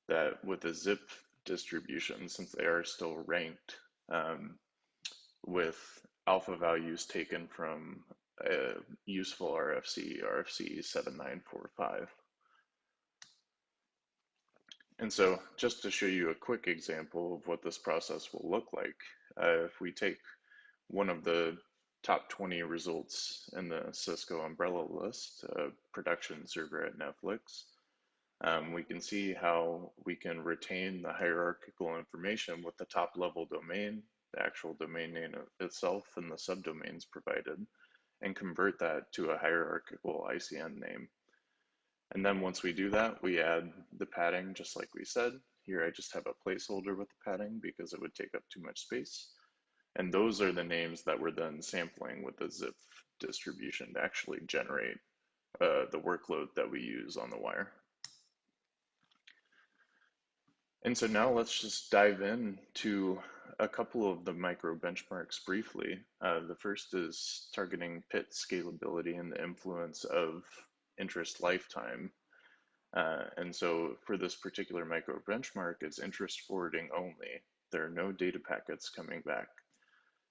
that with a zip distribution, since they are still ranked, with alpha values taken from a useful RFC 7945. And so just to show you a quick example of what this process will look like, if we take one of the top 20 results in the Cisco umbrella list, production server at Netflix, we can see how we can retain the hierarchical information with the top level domain, the actual domain name itself, and the subdomains provided, and convert that to a hierarchical ICN name. And then once we do that, we add the padding just like we said. Here I just have a placeholder with the padding because it would take up too much space. And those are the names that we're then sampling with the zip distribution to actually generate the workload that we use on the wire. And so now let's just dive in to a couple of the micro benchmarks briefly. The first is targeting PIT scalability and the influence of interest lifetime. And so for this particular micro benchmark, it's interest forwarding only. There are no data packets coming back.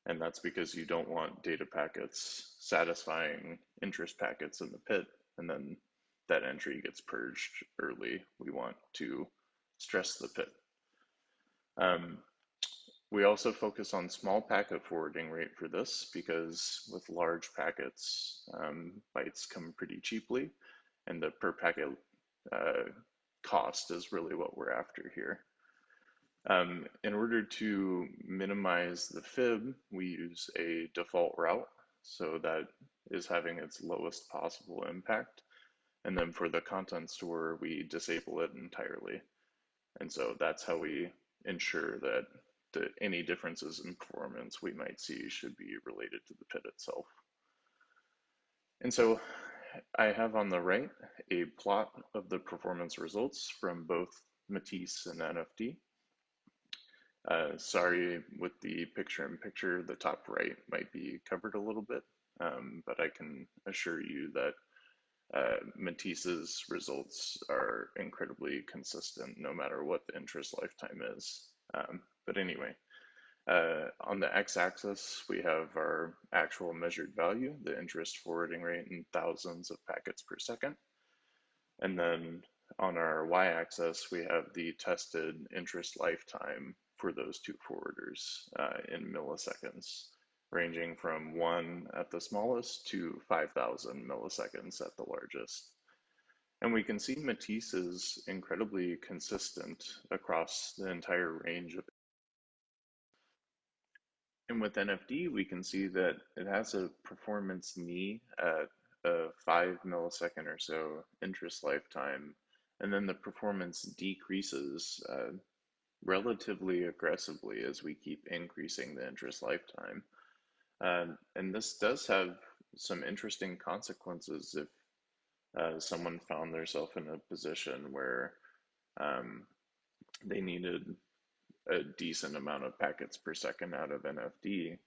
And that's because you don't want data packets satisfying interest packets in the PIT, and then that entry gets purged early. We want to stress the PIT. We also focus on small packet forwarding rate for this because with large packets, bytes come pretty cheaply, and the per packet cost is really what we're after here. In order to minimize the FIB, we use a default route, so that is having its lowest possible impact. And then for the content store, we disable it entirely. And so that's how we ensure that any differences in performance we might see should be related to the PIT itself. And so I have on the right a plot of the performance results from both Matisse and NFD. Sorry, with the picture-in-picture, the top right might be covered a little bit, but I can assure you that Matisse's results are incredibly consistent no matter what the interest lifetime is. But anyway, on the x-axis, we have our actual measured value, the interest forwarding rate in thousands of packets per second. And then on our y-axis, we have the tested interest lifetime for those two forwarders in milliseconds, ranging from 1 at the smallest to 5,000 milliseconds at the largest. And we can see Matisse is incredibly consistent across the entire range of. And with NFD, we can see that it has a performance knee at a 5 millisecond or so interest lifetime, and then the performance decreases relatively aggressively as we keep increasing the interest lifetime. And this does have some interesting consequences if someone found themselves in a position where they needed a decent amount of packets per second out of NFD,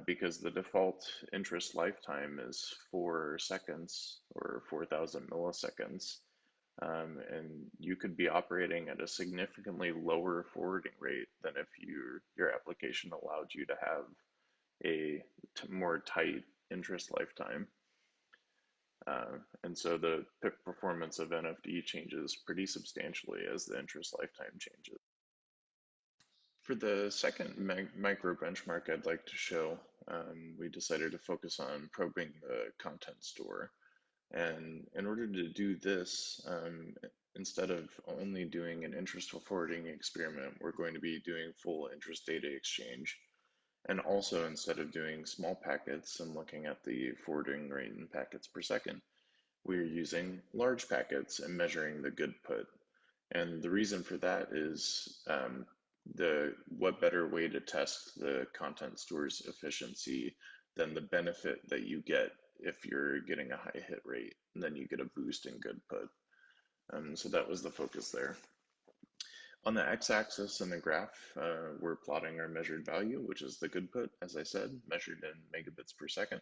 because the default interest lifetime is 4 seconds or 4,000 milliseconds. And you could be operating at a significantly lower forwarding rate than if your application allowed you to have a more tight interest lifetime. And so the PIP performance of NFD changes pretty substantially as the interest lifetime changes. For the second micro benchmark I'd like to show, we decided to focus on probing the content store. And in order to do this, instead of only doing an interest forwarding experiment, we're going to be doing full interest data exchange. And also, instead of doing small packets and looking at the forwarding rate in packets per second, we're using large packets and measuring the good put. And the reason for that is what better way to test the content store's efficiency than the benefit that you get if you're getting a high hit rate, and then you get a boost in good put. So that was the focus there. On the x-axis in the graph, we're plotting our measured value, which is the good put, as I said, measured in megabits per second.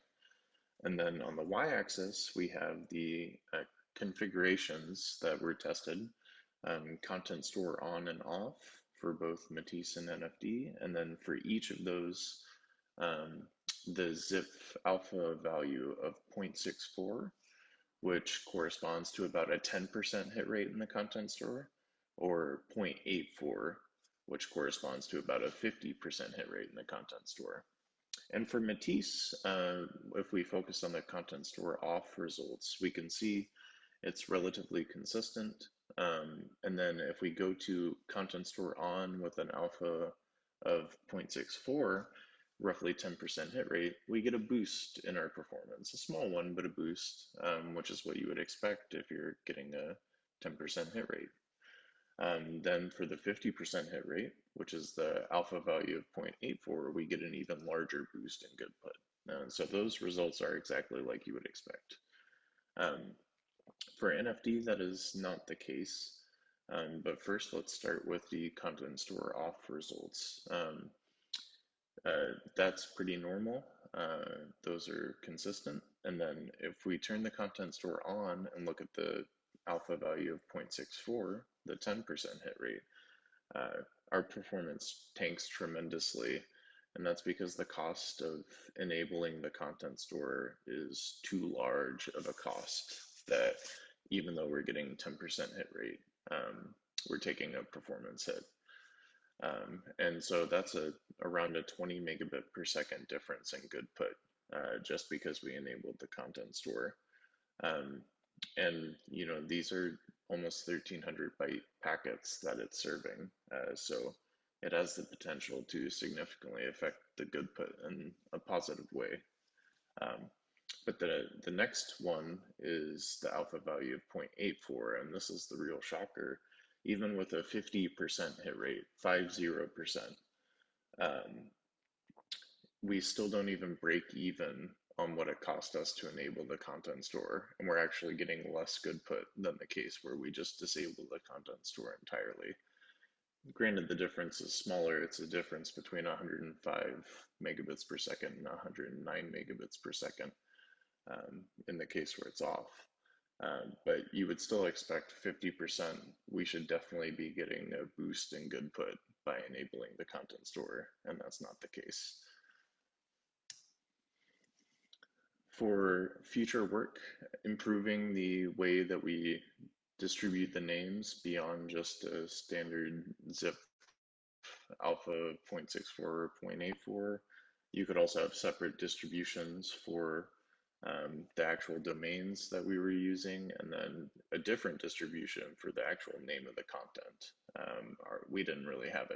And then on the y-axis, we have the configurations that were tested, content store on and off for both Matisse and NFD. And then for each of those, the zip alpha value of 0.64, which corresponds to about a 10% hit rate in the content store, or 0.84, which corresponds to about a 50% hit rate in the content store. And for Matisse, if we focus on the content store off results, we can see it's relatively consistent. And then if we go to content store on with an alpha of 0.64, roughly 10% hit rate, we get a boost in our performance, a small one, but a boost, which is what you would expect if you're getting a 10% hit rate. Then for the 50% hit rate, which is the alpha value of 0.84, we get an even larger boost in good put. So those results are exactly like you would expect. For NFD, that is not the case. But first, let's start with the content store off results. That's pretty normal. Those are consistent. And then if we turn the content store on and look at the alpha value of 0.64, the 10% hit rate, our performance tanks tremendously. And that's because the cost of enabling the content store is too large of a cost that even though we're getting 10% hit rate, we're taking a performance hit. And so that's around a 20 megabit per second difference in good put, just because we enabled the content store. And these are almost 1300 byte packets that it's serving. So it has the potential to significantly affect the good put in a positive way. But the next one is the alpha value of 0.84, and this is the real shocker. Even with a 50% hit rate, 50%, we still don't even break even on what it cost us to enable the content store, and we're actually getting less good put than the case where we just disable the content store entirely. Granted, the difference is smaller. It's a difference between 105 megabits per second and 109 megabits per second in the case where it's off. But you would still expect 50%. We should definitely be getting a boost in good put by enabling the content store, and that's not the case. For future work, improving the way that we distribute the names beyond just a standard zip alpha 0.64 or 0.84, you could also have separate distributions for the actual domains that we were using, and then a different distribution for the actual name of the content. We didn't really have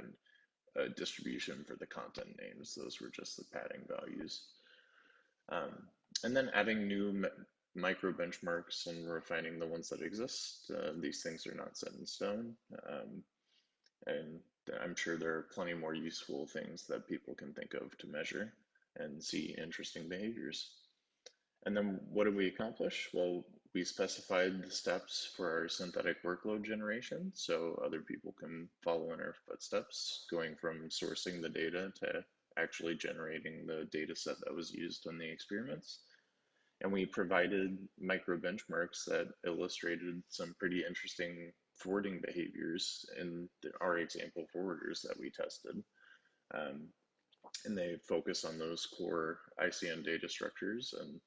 a distribution for the content names. Those were just the padding values. And then adding new micro benchmarks and refining the ones that exist. These things are not set in stone. And I'm sure there are plenty more useful things that people can think of to measure and see interesting behaviors. And then what did we accomplish? Well, we specified the steps for our synthetic workload generation so other people can follow in our footsteps, going from sourcing the data to actually generating the data set that was used in the experiments. And we provided micro benchmarks that illustrated some pretty interesting forwarding behaviors in our example forwarders that we tested. And they focus on those core ICN data structures, and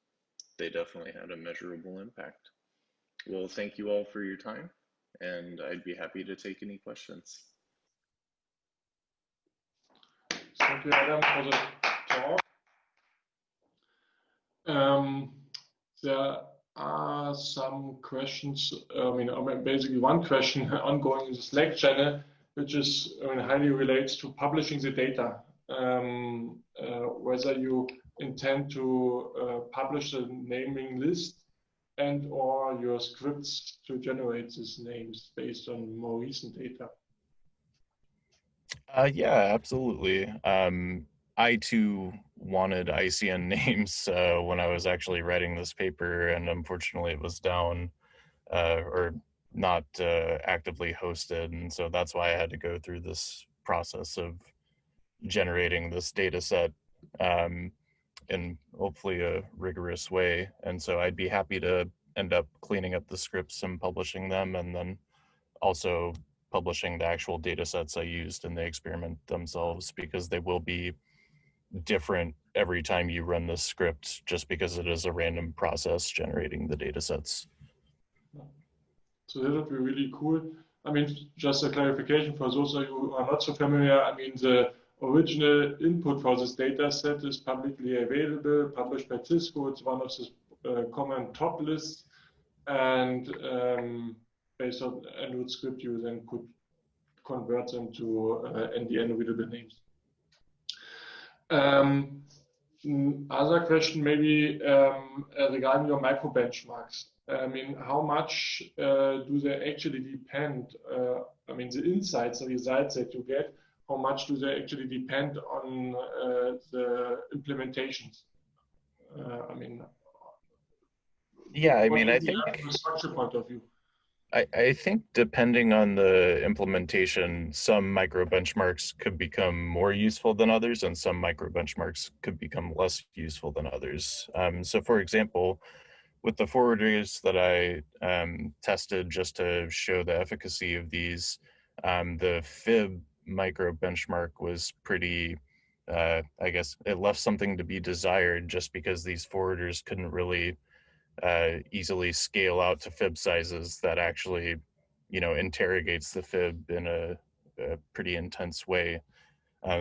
they definitely had a measurable impact. Well, thank you all for your time, and I'd be happy to take any questions. Thank you, Adam, for the talk. There are some questions, basically one question ongoing in the Slack channel, which is highly relates to publishing the data. whether you intend to publish a naming list and or your scripts to generate these names based on more recent data. Yeah, absolutely. I too wanted ICN names when I was actually writing this paper, and unfortunately it was down or not actively hosted, and so that's why I had to go through this process of generating this data set in hopefully a rigorous way. And so I'd be happy to end up cleaning up the scripts and publishing them, and then also publishing the actual data sets I used in the experiment themselves, because they will be different every time you run the script, just because it is a random process generating the data sets. So that would be really cool. I mean, just a clarification for those of you who are not so familiar, I mean, the original input for this data set is publicly available, published by Cisco. It's one of the common top lists, and based on Android script, you then could convert them to NDN readable names. Other question maybe regarding your micro benchmarks. I mean, how much do they actually depend? I mean, the insights, the results that you get, how much do they actually depend on the implementations? I mean, yeah, I mean, I think from a structure point of view. I think depending on the implementation, some micro benchmarks could become more useful than others, and some micro benchmarks could become less useful than others. So for example, with the forwarders that I tested just to show the efficacy of these, the FIB micro benchmark was pretty, I guess it left something to be desired, just because these forwarders couldn't really easily scale out to FIB sizes that actually, you know, interrogates the FIB in a pretty intense way.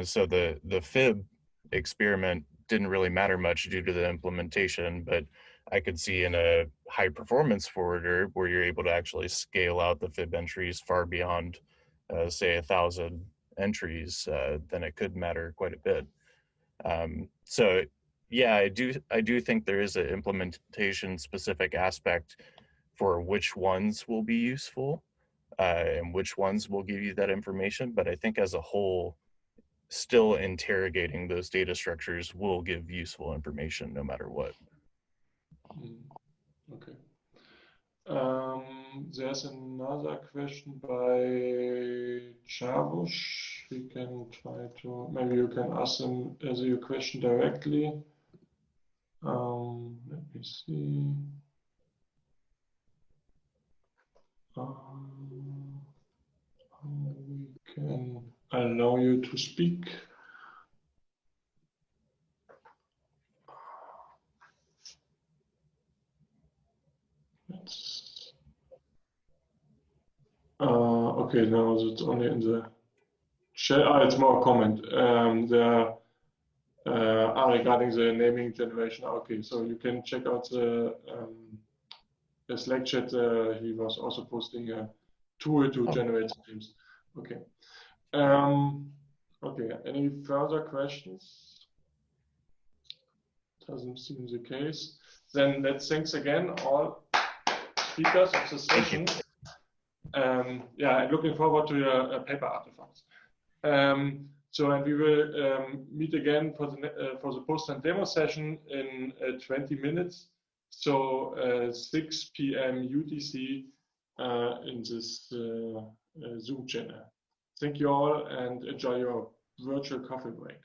So the FIB experiment didn't really matter much due to the implementation, but I could see in a high performance forwarder where you're able to actually scale out the FIB entries far beyond, say, 1,000 entries, then it could matter quite a bit. So yeah, I do think there is an implementation specific aspect for which ones will be useful and which ones will give you that information. But I think as a whole, still interrogating those data structures will give useful information no matter what. Okay. There's another question by Chavush. We can try to, maybe you can ask him your question directly. Let me see. How we can allow you to speak. Okay, now it's only in the chat. It's more a comment. Regarding the naming generation. Okay, so you can check out the Slack chat. He was also posting a tool to generate names. Okay. Okay. Any further questions? Doesn't seem the case. Then let's thanks again all speakers of the session. Yeah, I'm looking forward to your paper artifacts. So, and we will meet again for the post and demo session in 20 minutes. So 6 p.m. UTC in this Zoom channel. Thank you all and enjoy your virtual coffee break.